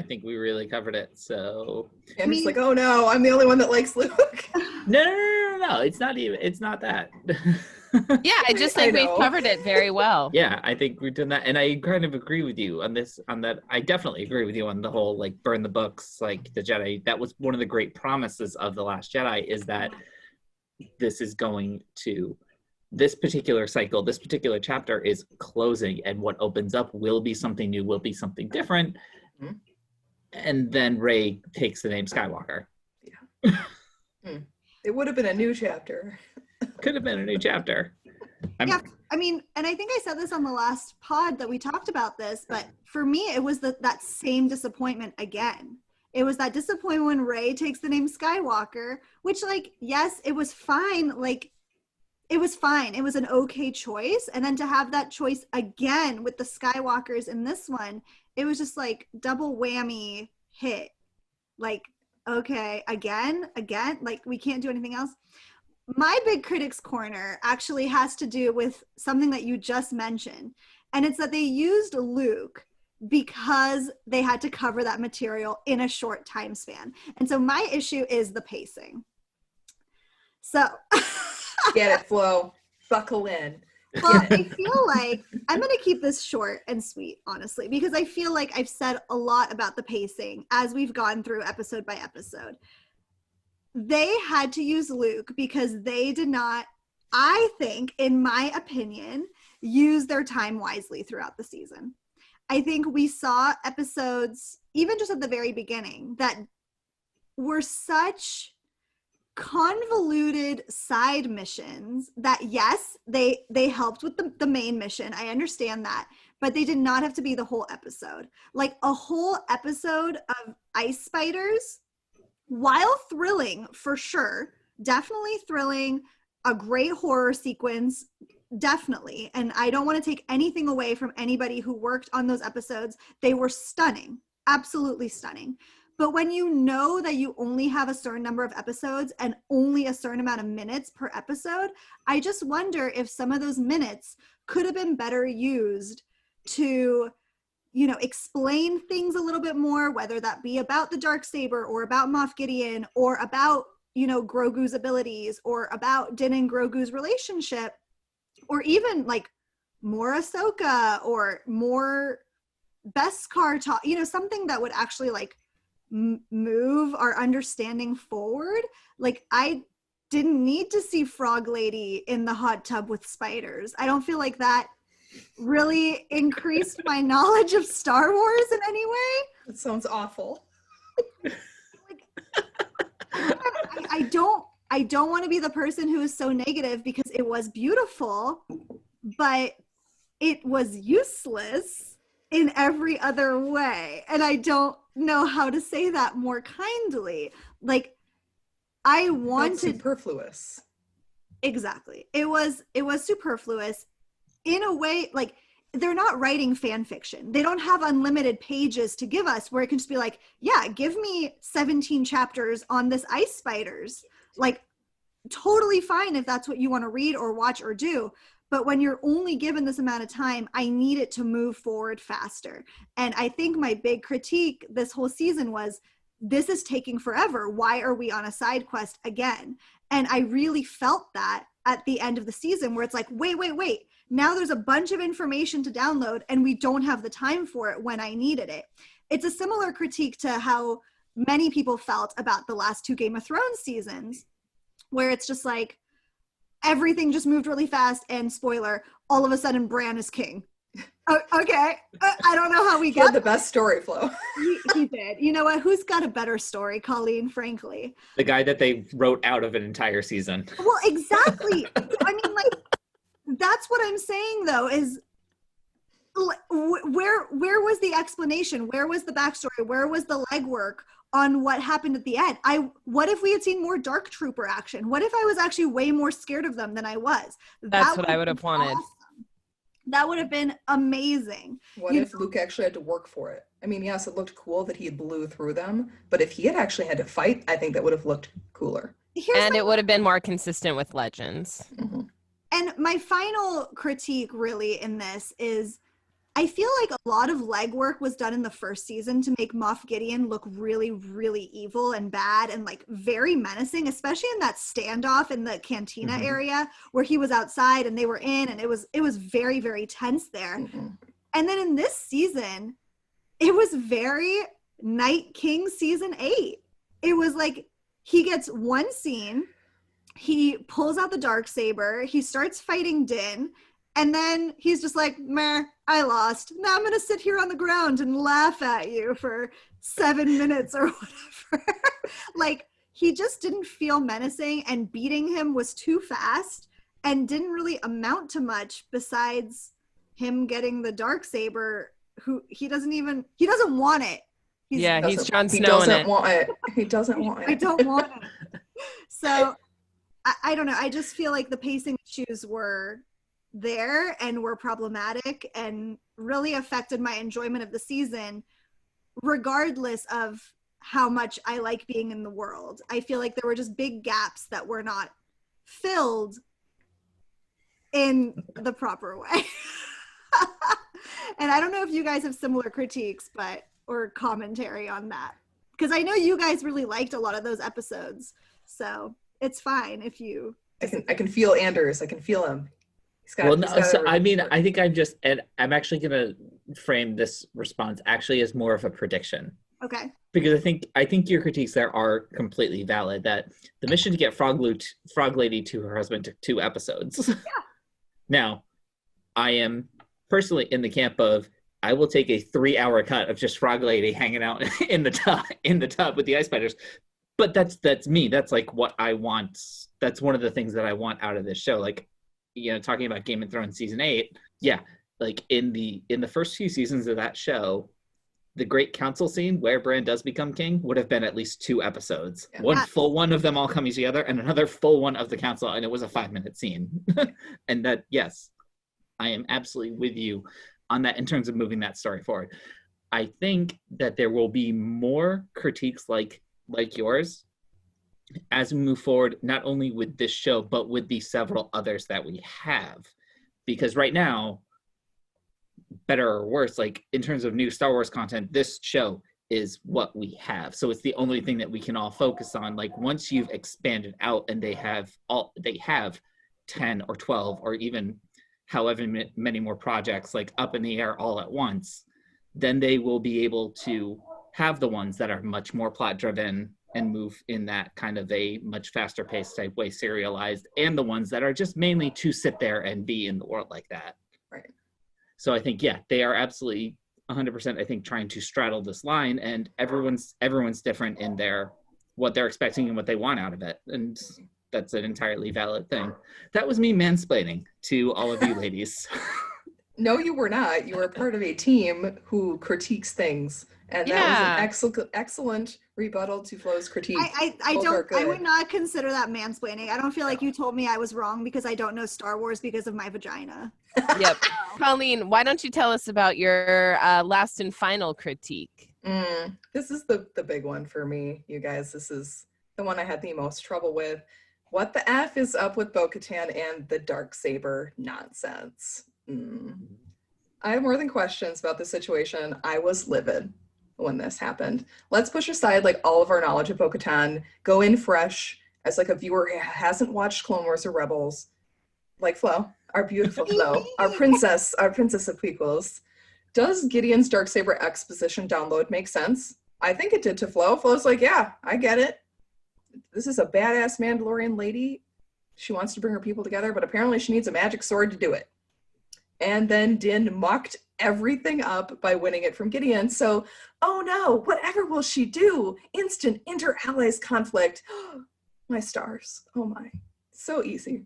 think we really covered it. So I'm just like, oh no, I'm the only one that likes Luke. No. It's not that. Yeah, I just think we've covered it very well. Yeah, I think we've done that. And I kind of agree with you on that. I definitely agree with you on the whole, like, burn the books, like the Jedi. That was one of the great promises of The Last Jedi, is that this particular cycle, this particular chapter is closing, and what opens up will be something new, will be something different. Mm-hmm. And then Rey takes the name Skywalker. Yeah. It would have been a new chapter. Could have been a new chapter. Yeah, I mean, and I think I said this on the last pod that we talked about this, but for me, it was that same disappointment again. It was that disappointment when Rey takes the name Skywalker, which, like, yes, it was fine. Like, it was fine. It was an okay choice. And then to have that choice again with the Skywalkers in this one, it was just like double whammy hit. Like, okay, again, like, we can't do anything else. My big critics corner actually has to do with something that you just mentioned. And it's that they used Luke because they had to cover that material in a short time span. And so my issue is the pacing. So get it, Flo. Buckle in. Well, I feel like I'm going to keep this short and sweet, honestly, because I feel like I've said a lot about the pacing as we've gone through episode by episode. They had to use Luke because they did not, I think, in my opinion, use their time wisely throughout the season. I think we saw episodes, even just at the very beginning, that were such convoluted side missions that, yes, they helped with the main mission. I understand that, but they did not have to be the whole episode. Like, a whole episode of ice spiders, while thrilling for sure, definitely thrilling, a great horror sequence, definitely. And I don't want to take anything away from anybody who worked on those episodes. They were stunning, absolutely stunning. But when you know that you only have a certain number of episodes and only a certain amount of minutes per episode, I just wonder if some of those minutes could have been better used to, you know, explain things a little bit more, whether that be about the Darksaber or about Moff Gideon or about, you know, Grogu's abilities or about Din and Grogu's relationship, or even like more Ahsoka or more Beskar talk, you know, something that would actually like move our understanding forward. Like, I didn't need to see Frog Lady in the hot tub with spiders. I don't feel like that really increased my knowledge of Star Wars in any way. That sounds awful. Like, I don't want to be the person who is so negative, because it was beautiful, but it was useless in every other way. And I don't know how to say that more kindly. Like, I wanted... That's superfluous. Exactly. It was superfluous in a way. Like, they're not writing fan fiction. They don't have unlimited pages to give us where it can just be like, yeah, give me 17 chapters on this ice spiders. Like, totally fine if that's what you want to read or watch or do. But when you're only given this amount of time, I need it to move forward faster. And I think my big critique this whole season was, this is taking forever. Why are we on a side quest again? And I really felt that at the end of the season, where it's like, wait. Now there's a bunch of information to download and we don't have the time for it when I needed it. it's a similar critique to how many people felt about the last 2 Game of Thrones seasons, where it's just like everything just moved really fast, and spoiler, all of a sudden Bran is king. Okay, I don't know how we He had got the best story flow. he did. You know what? Who's got a better story, Colleen, frankly? The guy that they wrote out of an entire season. Well, exactly. I mean, like, that's what I'm saying, though, is where was the explanation? Where was the backstory? Where was the legwork on what happened at the end? What if we had seen more Dark Trooper action? What if I was actually way more scared of them than I was? That's what I would have wanted. Awesome. That would have been amazing. What if Luke actually had to work for it? I mean, yes, it looked cool that he blew through them, but if he had actually had to fight, I think that would have looked cooler. And it would have been more consistent with Legends. Mm-hmm. And my final critique really in this is I feel like a lot of legwork was done in the first season to make Moff Gideon look really, really evil and bad and like very menacing, especially in that standoff in the cantina area where he was outside and they were in, and it was very, very tense there. And then in this season, it was very Night King season 8. It was like he gets one scene, he pulls out the Darksaber, he starts fighting Din, and then he's just like, meh, I lost. Now I'm going to sit here on the ground and laugh at you for 7 minutes or whatever. Like, he just didn't feel menacing, and beating him was too fast and didn't really amount to much besides him getting the Darksaber, who he doesn't want it. He's Jon Snow. He doesn't want it. He doesn't want it. I don't want it. So, I don't know. I just feel like the pacing issues were there and were problematic and really affected my enjoyment of the season, regardless of how much I like being in the world. I feel like there were just big gaps that were not filled in the proper way. And I don't know if you guys have similar critiques, or commentary on that, because I know you guys really liked a lot of those episodes, so it's fine if you. I can feel Anders. I can feel him. I think I'm actually going to frame this response actually as more of a prediction. Okay. Because I think your critiques there are completely valid, that the mission to get Frog Lady to her husband took 2 episodes. Yeah. Now, I am personally in the camp of I will take a 3-hour cut of just Frog Lady hanging out in the tub with the ice spiders. But that's me. That's like what I want. That's one of the things that I want out of this show. Like, you know, talking about Game of Thrones season 8, yeah, like in the first few seasons of that show, the Great Council scene where Bran does become king would have been at least 2 episodes. Yeah. One full one of them all coming together, and another full one of the council, and it was a 5-minute scene. And that, yes, I am absolutely with you on that in terms of moving that story forward. I think that there will be more critiques like yours as we move forward, not only with this show, but with the several others that we have. Because right now, better or worse, like in terms of new Star Wars content, this show is what we have. So it's the only thing that we can all focus on. Like once you've expanded out and they have 10 or 12 or even however many more projects like up in the air all at once, then they will be able to have the ones that are much more plot driven and move in that kind of a much faster paced type way, serialized, and the ones that are just mainly to sit there and be in the world like that. Right. So I think, yeah, they are absolutely 100%, I think, trying to straddle this line, and everyone's different in what they're expecting and what they want out of it. And that's an entirely valid thing. That was me mansplaining to all of you ladies. No, you were not. You were part of a team who critiques things. And that was an excellent rebuttal to Flo's critique. I would not consider that mansplaining. I don't feel like you told me I was wrong because I don't know Star Wars because of my vagina. Yep. Colleen, why don't you tell us about your last and final critique? This is the big one for me, you guys. This is the one I had the most trouble with. What the F is up with Bo-Katan and the Darksaber nonsense? I have more than questions about the situation. I was livid when this happened. Let's push aside like all of our knowledge of Bo-Katan, go in fresh as like a viewer who hasn't watched Clone Wars or Rebels, like Flo, our beautiful Flo, our princess of prequels. Does Gideon's Darksaber exposition download make sense? I think it did to Flo. Flo's like, yeah, I get it. This is a badass Mandalorian lady. She wants to bring her people together, but apparently she needs a magic sword to do it. And then Din mucked everything up by winning it from Gideon. So, oh no, whatever will she do? Instant inter-allies conflict. My stars. Oh my. So easy.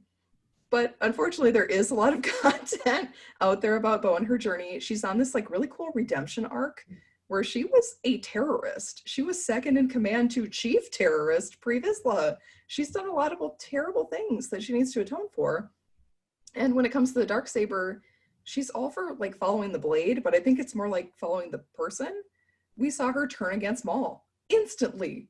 But unfortunately, there is a lot of content out there about Bo and her journey. She's on this like really cool redemption arc where she was a terrorist. She was second in command to chief terrorist Pre Vizsla. She's done a lot of terrible things that she needs to atone for. And when it comes to the Darksaber, she's all for like following the blade, but I think it's more like following the person. We saw her turn against Maul instantly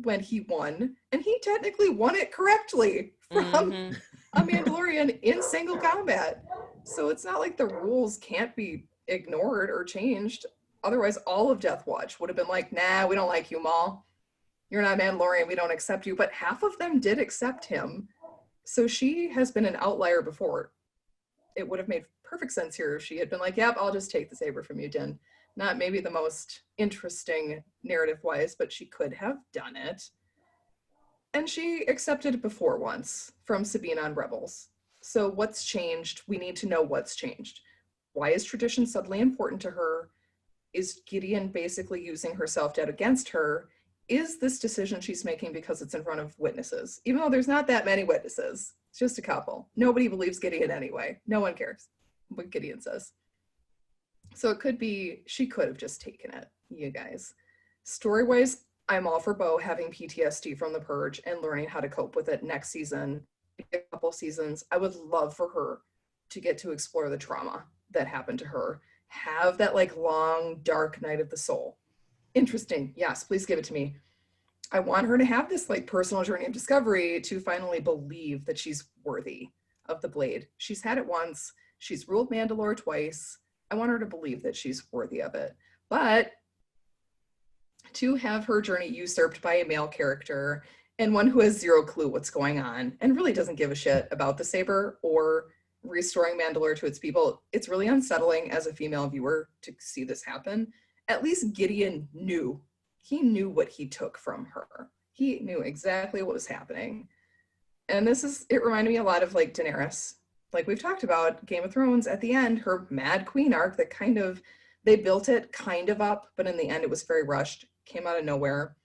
when he won, and he technically won it correctly from a Mandalorian in single combat. So it's not like the rules can't be ignored or changed. Otherwise, all of Death Watch would have been like, nah, we don't like you, Maul. You're not Mandalorian, we don't accept you. But half of them did accept him. So she has been an outlier before. It would have made perfect sense here if she had been like, yep, I'll just take the saber from you, Din. Not maybe the most interesting narrative-wise, but she could have done it. And she accepted it before once from Sabine on Rebels. So what's changed? We need to know what's changed. Why is tradition suddenly important to her? Is Gideon basically using her self-doubt against her? Is this decision she's making because it's in front of witnesses? Even though there's not that many witnesses, it's just a couple. Nobody believes Gideon anyway. No one cares what Gideon says. So it could be, she could have just taken it, you guys. Story-wise, I'm all for Bo having PTSD from the Purge and learning how to cope with it next season, a couple seasons. I would love for her to get to explore the trauma that happened to her. Have that like long, dark night of the soul. Interesting. Yes, please give it to me. I want her to have this like personal journey of discovery to finally believe that she's worthy of the blade. She's had it once. She's ruled Mandalore twice. I want her to believe that she's worthy of it. But to have her journey usurped by a male character and one who has zero clue what's going on and really doesn't give a shit about the saber or restoring Mandalore to its people, it's really unsettling as a female viewer to see this happen. At least Gideon knew. He knew what he took from her. He knew exactly what was happening. And it reminded me a lot of like Daenerys. Like we've talked about Game of Thrones at the end, her Mad Queen arc that they built it kind of up, but in the end it was very rushed, came out of nowhere.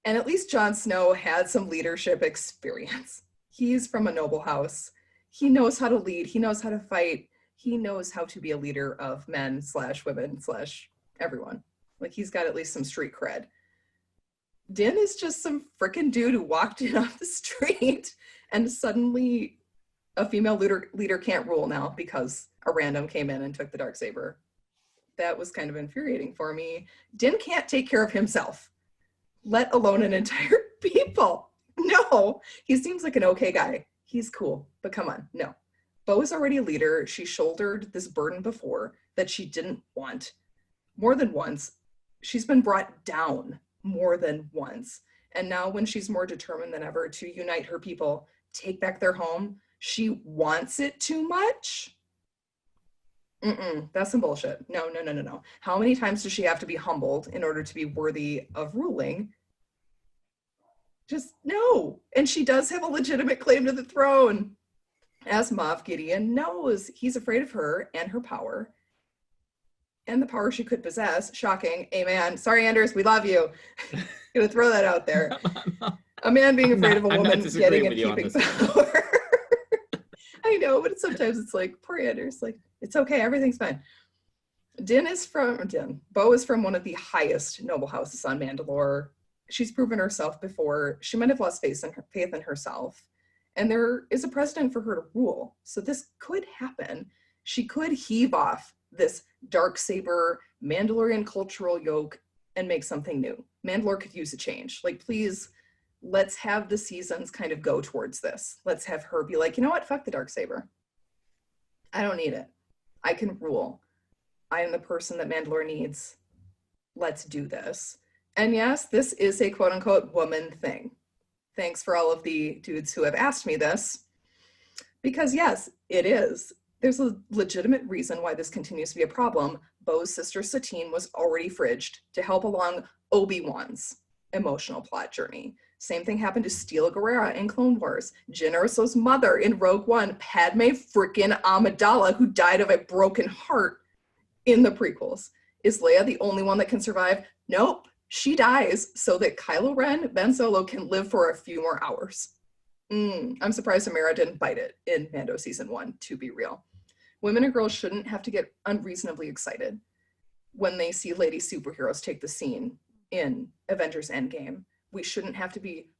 And at least Jon Snow had some leadership experience. He's from a noble house. He knows how to lead. He knows how to fight. He knows how to be a leader of men / women / everyone. Like he's got at least some street cred. Din is just some frickin' dude who walked in off the street and suddenly a female leader can't rule now because a random came in and took the Darksaber. That was kind of infuriating for me. Din can't take care of himself, let alone an entire people. No, he seems like an okay guy. He's cool, but come on, no. Bo is already a leader. She shouldered this burden before that she didn't want. More than once, she's been brought down more than once. And now when she's more determined than ever to unite her people, take back their home, she wants it too much? That's some bullshit. No. How many times does she have to be humbled in order to be worthy of ruling? Just no. And she does have a legitimate claim to the throne. As Moff Gideon knows, he's afraid of her and her power. And the power she could possess. Shocking. Amen. Sorry, Anders, we love you. Gonna throw that out there. A man being afraid of a woman getting and keeping power. I know, but sometimes it's like, poor Anders, like, it's okay, everything's fine. Bo is from one of the highest noble houses on Mandalore. She's proven herself before. She might have lost faith in herself. And there is a precedent for her to rule. So this could happen. She could heave off this Darksaber Mandalorian cultural yoke and make something new. Mandalore could use a change. Like, please, let's have the seasons kind of go towards this. Let's have her be like, you know what? Fuck the Darksaber. I don't need it. I can rule. I am the person that Mandalore needs. Let's do this. And yes, this is a quote unquote woman thing. Thanks for all of the dudes who have asked me this. Because yes, it is. There's a legitimate reason why this continues to be a problem, Bo's sister Satine was already fridged to help along Obi-Wan's emotional plot journey. Same thing happened to Steel Guerrera in Clone Wars. Jyn Erso's mother in Rogue One, Padme freaking Amidala, who died of a broken heart in the prequels. Is Leia the only one that can survive? Nope. She dies so that Kylo Ren, Ben Solo, can live for a few more hours. I'm surprised Amira didn't bite it in Mando Season 1, to be real. Women and girls shouldn't have to get unreasonably excited when they see lady superheroes take the scene in Avengers Endgame. We shouldn't have to be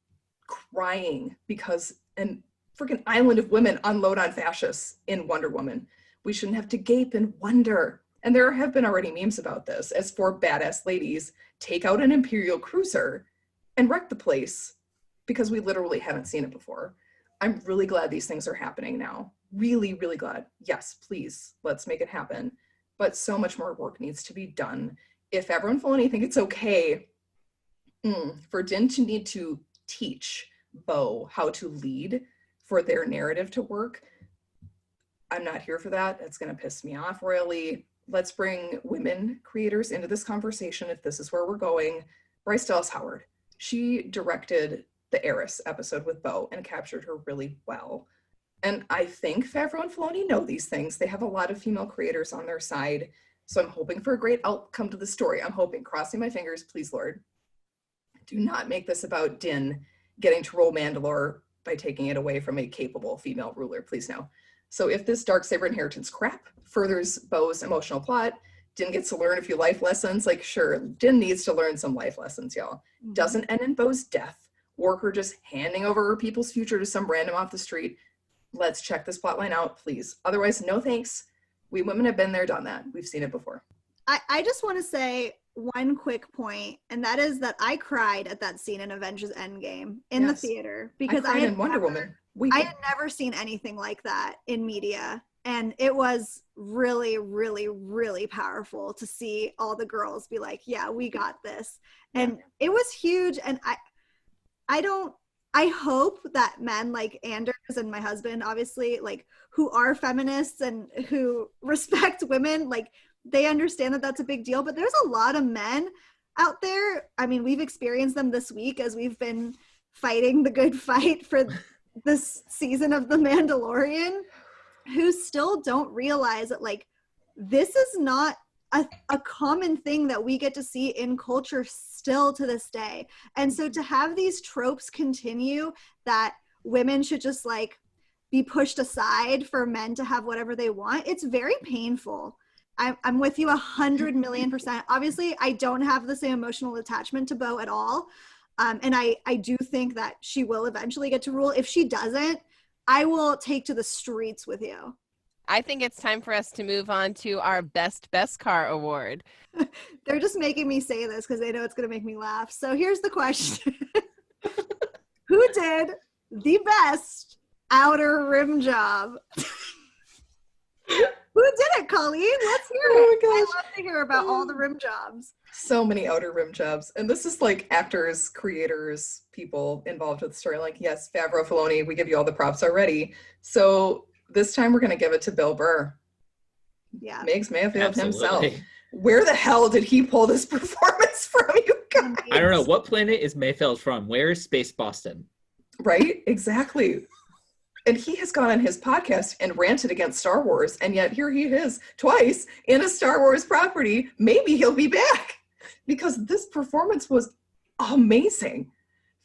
crying because a freaking island of women unload on fascists in Wonder Woman. We shouldn't have to gape and wonder. And there have been already memes about this, as 4 badass ladies take out an Imperial cruiser and wreck the place because we literally haven't seen it before. I'm really glad these things are happening now. Really, really glad. Yes, please, let's make it happen. But so much more work needs to be done. If everyone Filoni think it's okay for Din to need to teach Bo how to lead for their narrative to work, I'm not here for that. It's going to piss me off royally. Let's bring women creators into this conversation if this is where we're going. Bryce Dallas Howard, she directed the Eris episode with Bo and captured her really well. And I think Favreau and Filoni know these things. They have a lot of female creators on their side. So I'm hoping for a great outcome to the story. I'm hoping, crossing my fingers, please, Lord, do not make this about Din getting to rule Mandalore by taking it away from a capable female ruler. Please no. So if this Darksaber inheritance crap furthers Bo's emotional plot, Din gets to learn a few life lessons. Like, sure, Din needs to learn some life lessons, y'all. Doesn't end in Bo's death or her just handing over her people's future to some random off the street. Let's check this plotline out, please. Otherwise, no thanks. We women have been there, done that. We've seen it before. I just want to say one quick point, and that is that I cried at that scene in Avengers Endgame in the theater because I cried in Wonder Woman. I had never seen anything like that in media, and it was really, really, really powerful to see all the girls be like, "Yeah, we got this," and it was huge. And I hope that men like Anders and my husband, obviously, like, who are feminists and who respect women, like, they understand that that's a big deal. But there's a lot of men out there. I mean, we've experienced them this week as we've been fighting the good fight for this season of The Mandalorian, who still don't realize that, like, this is not a common thing that we get to see in culture still to this day. And so to have these tropes continue that women should just like be pushed aside for men to have whatever they want, it's very painful. I'm with you 100,000,000%. Obviously, I don't have the same emotional attachment to Bo at all. And I do think that she will eventually get to rule. If she doesn't, I will take to the streets with you. I think it's time for us to move on to our Best Beskar Award. They're just making me say this because they know it's going to make me laugh. So here's the question. Who did the best outer rim job? Who did it, Colleen? Let's hear it. I love to hear about all the rim jobs. So many outer rim jobs. And this is like actors, creators, people involved with the story. Like, yes, Favreau, Filoni, we give you all the props already. So this time we're going to give it to Bill Burr. Yeah. Miggs Mayfield himself. Where the hell did he pull this performance from, you guys? I don't know. What planet is Mayfield from? Where is Space Boston? Right? Exactly. And he has gone on his podcast and ranted against Star Wars, and yet here he is twice in a Star Wars property. Maybe he'll be back because this performance was amazing.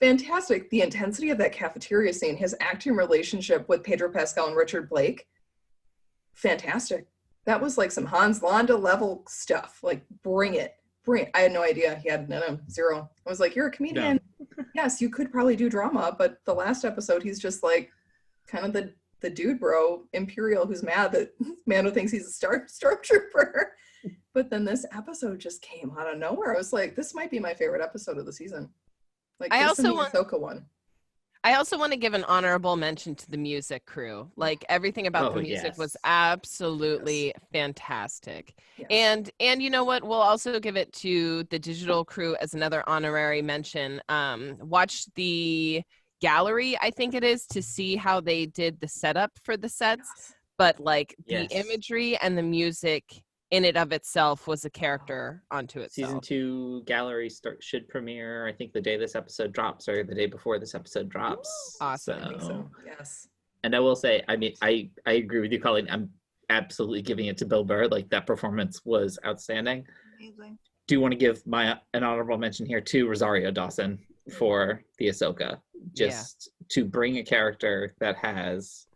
Fantastic. The intensity of that cafeteria scene, his acting relationship with Pedro Pascal and Richard Blake, fantastic. That was like some Hans Landa level stuff. Like, bring it. Bring it. I had no idea he had zero. I was like, you're a comedian. No. Yes, you could probably do drama, but the last episode, he's just like kind of the dude bro, Imperial, who's mad that Mando thinks he's a stormtrooper. But then this episode just came out of nowhere. I was like, this might be my favorite episode of the season. Like, I also want Ahsoka one. I also want to give an honorable mention to the music crew. Like, everything about the music was absolutely fantastic. Yes. And you know what? We'll also give it to the digital crew as another honorary mention. Watch the gallery, I think it is, to see how they did the setup for the sets. But like the imagery and the music in and of itself was a character onto itself. Season 2 gallery should premiere, I think, the day this episode drops or the day before this episode drops. Awesome. I think so. Yes. And I will say, I mean, I agree with you, Colleen. I'm absolutely giving it to Bill Burr. Like, that performance was outstanding. Amazing. Do want to give an honorable mention here to Rosario Dawson for the Ahsoka. Just to bring a character that has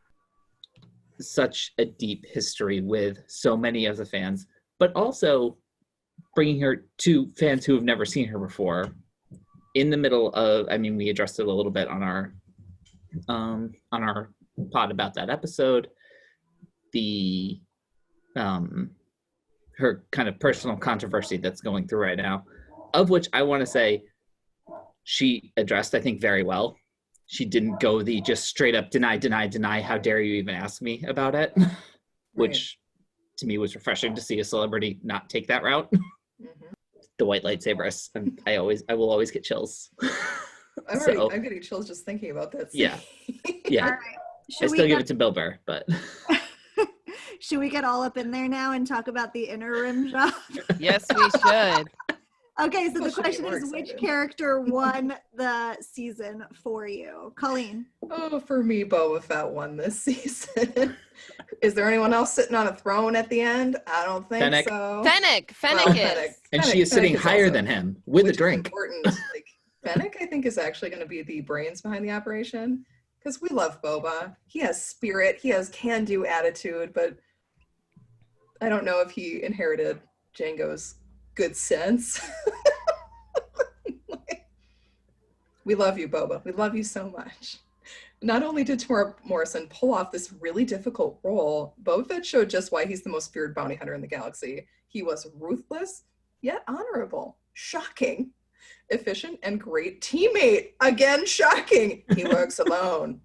such a deep history with so many of the fans, but also bringing her to fans who have never seen her before in the middle of, I mean, we addressed it a little bit on our pod about that episode, the her kind of personal controversy that's going through right now, of which I want to say she addressed, I think, very well. She didn't go the just straight up deny, how dare you even ask me about it, which to me was refreshing to see a celebrity not take that route. Mm-hmm. The white lightsabers, I will always get chills. I'm getting chills just thinking about that scene. Yeah. All right. I still give it to Bill Burr, but should we get all up in there now and talk about the inner rim shot? Yes, we should. Okay, so the Should question be more is, which excited. character won the season for you? Colleen. Oh, for me, Boba Fett won this season. Is there anyone else sitting on a throne at the end? I don't think Fennec. so. Fennec Well, is. and she is sitting Fennec higher also- than him with a which is drink. important. Like, Fennec, I think, is actually going to be the brains behind the operation because we love Boba. He has spirit. He has can-do attitude, but I don't know if he inherited Jango's good sense. We love you, Boba. We love you so much. Not only did Tamora Morrison pull off this really difficult role, Boba Fett showed just why he's the most feared bounty hunter in the galaxy. He was ruthless, yet honorable. Shocking. Efficient and great teammate. Again, shocking. He works alone.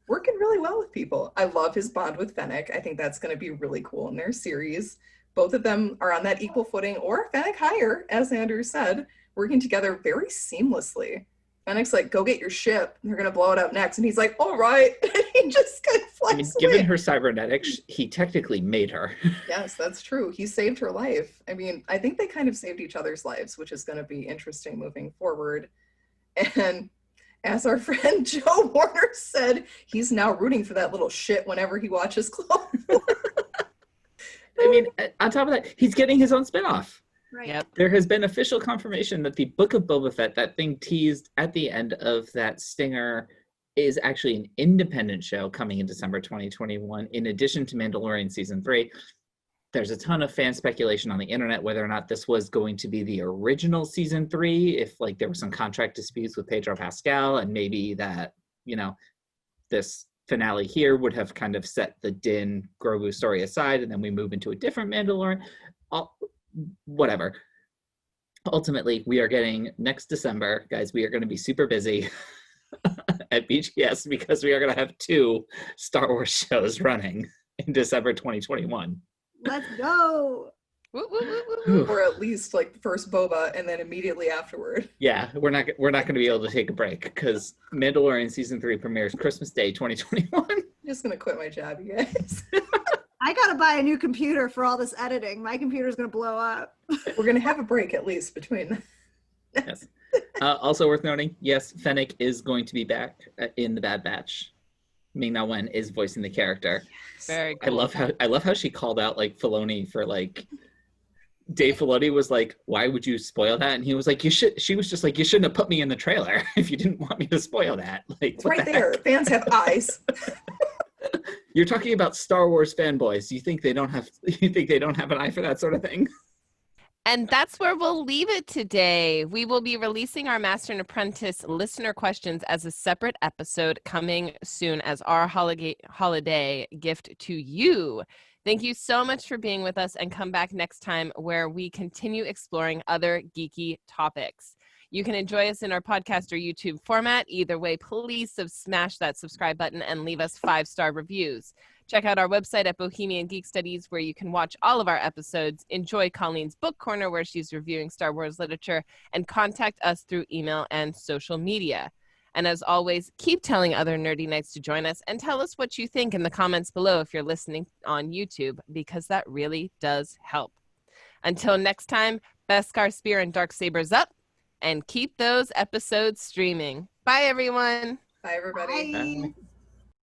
Working really well with people. I love his bond with Fennec. I think that's going to be really cool in their series. Both of them are on that equal footing, or Fennec higher, as Andrew said, working together very seamlessly. Fennec's like, go get your ship. They're going to blow it up next. And he's like, all right. And he just kind of flies I mean, away. given her cybernetics, he technically made her. Yes, that's true. He saved her life. I mean, I think they kind of saved each other's lives, which is going to be interesting moving forward. And as our friend Joe Warner said, he's now rooting for that little shit whenever he watches Clone Wars. I mean, on top of that, he's getting his own spinoff. Right. Yep. There has been official confirmation that the Book of Boba Fett, that thing teased at the end of that stinger, is actually an independent show coming in December 2021, in addition to Mandalorian Season 3. There's a ton of fan speculation on the internet whether or not this was going to be the original Season 3, if like there were some contract disputes with Pedro Pascal, and maybe that, you know, this finale here would have kind of set the Din Grogu story aside, and then we move into a different Mandalorian. Whatever. Ultimately, we are getting next December, guys, we are going to be super busy at BGS because we are going to have 2 Star Wars shows running in December 2021. Let's go. Woo, woo, woo, woo, woo. Or at least like first Boba and then immediately afterward. Yeah, we're not going to be able to take a break because Mandalorian Season 3 premieres Christmas Day 2021. I'm just going to quit my job, you guys. I gotta buy a new computer for all this editing. My computer's gonna blow up. We're going to have a break at least between. Yes. Also worth noting, yes, Fennec is going to be back in the Bad Batch. Ming-Na Wen is voicing the character. Very I cool. love how she called out like Filoni for like Dave Filoni was like, why would you spoil that? And he was like, she was just like, you shouldn't have put me in the trailer if you didn't want me to spoil that. Like, It's what right the there. heck? Fans have eyes. You're talking about Star Wars fanboys. You think they don't have an eye for that sort of thing? And that's where we'll leave it today. We will be releasing our Master and Apprentice listener questions as a separate episode coming soon as our holiday gift to you. Thank you so much for being with us, and come back next time where we continue exploring other geeky topics. You can enjoy us in our podcast or YouTube format. Either way, please smash that subscribe button and leave us 5-star reviews. Check out our website at Bohemian Geek Studies, where you can watch all of our episodes, enjoy Colleen's Book Corner, where she's reviewing Star Wars literature, and contact us through email and social media. And as always, keep telling other Nerdy Knights to join us and tell us what you think in the comments below if you're listening on YouTube, because that really does help. Until next time, Beskar Spear and Darksabers up, and keep those episodes streaming. Bye, everyone. Bye, everybody. Bye. Bye.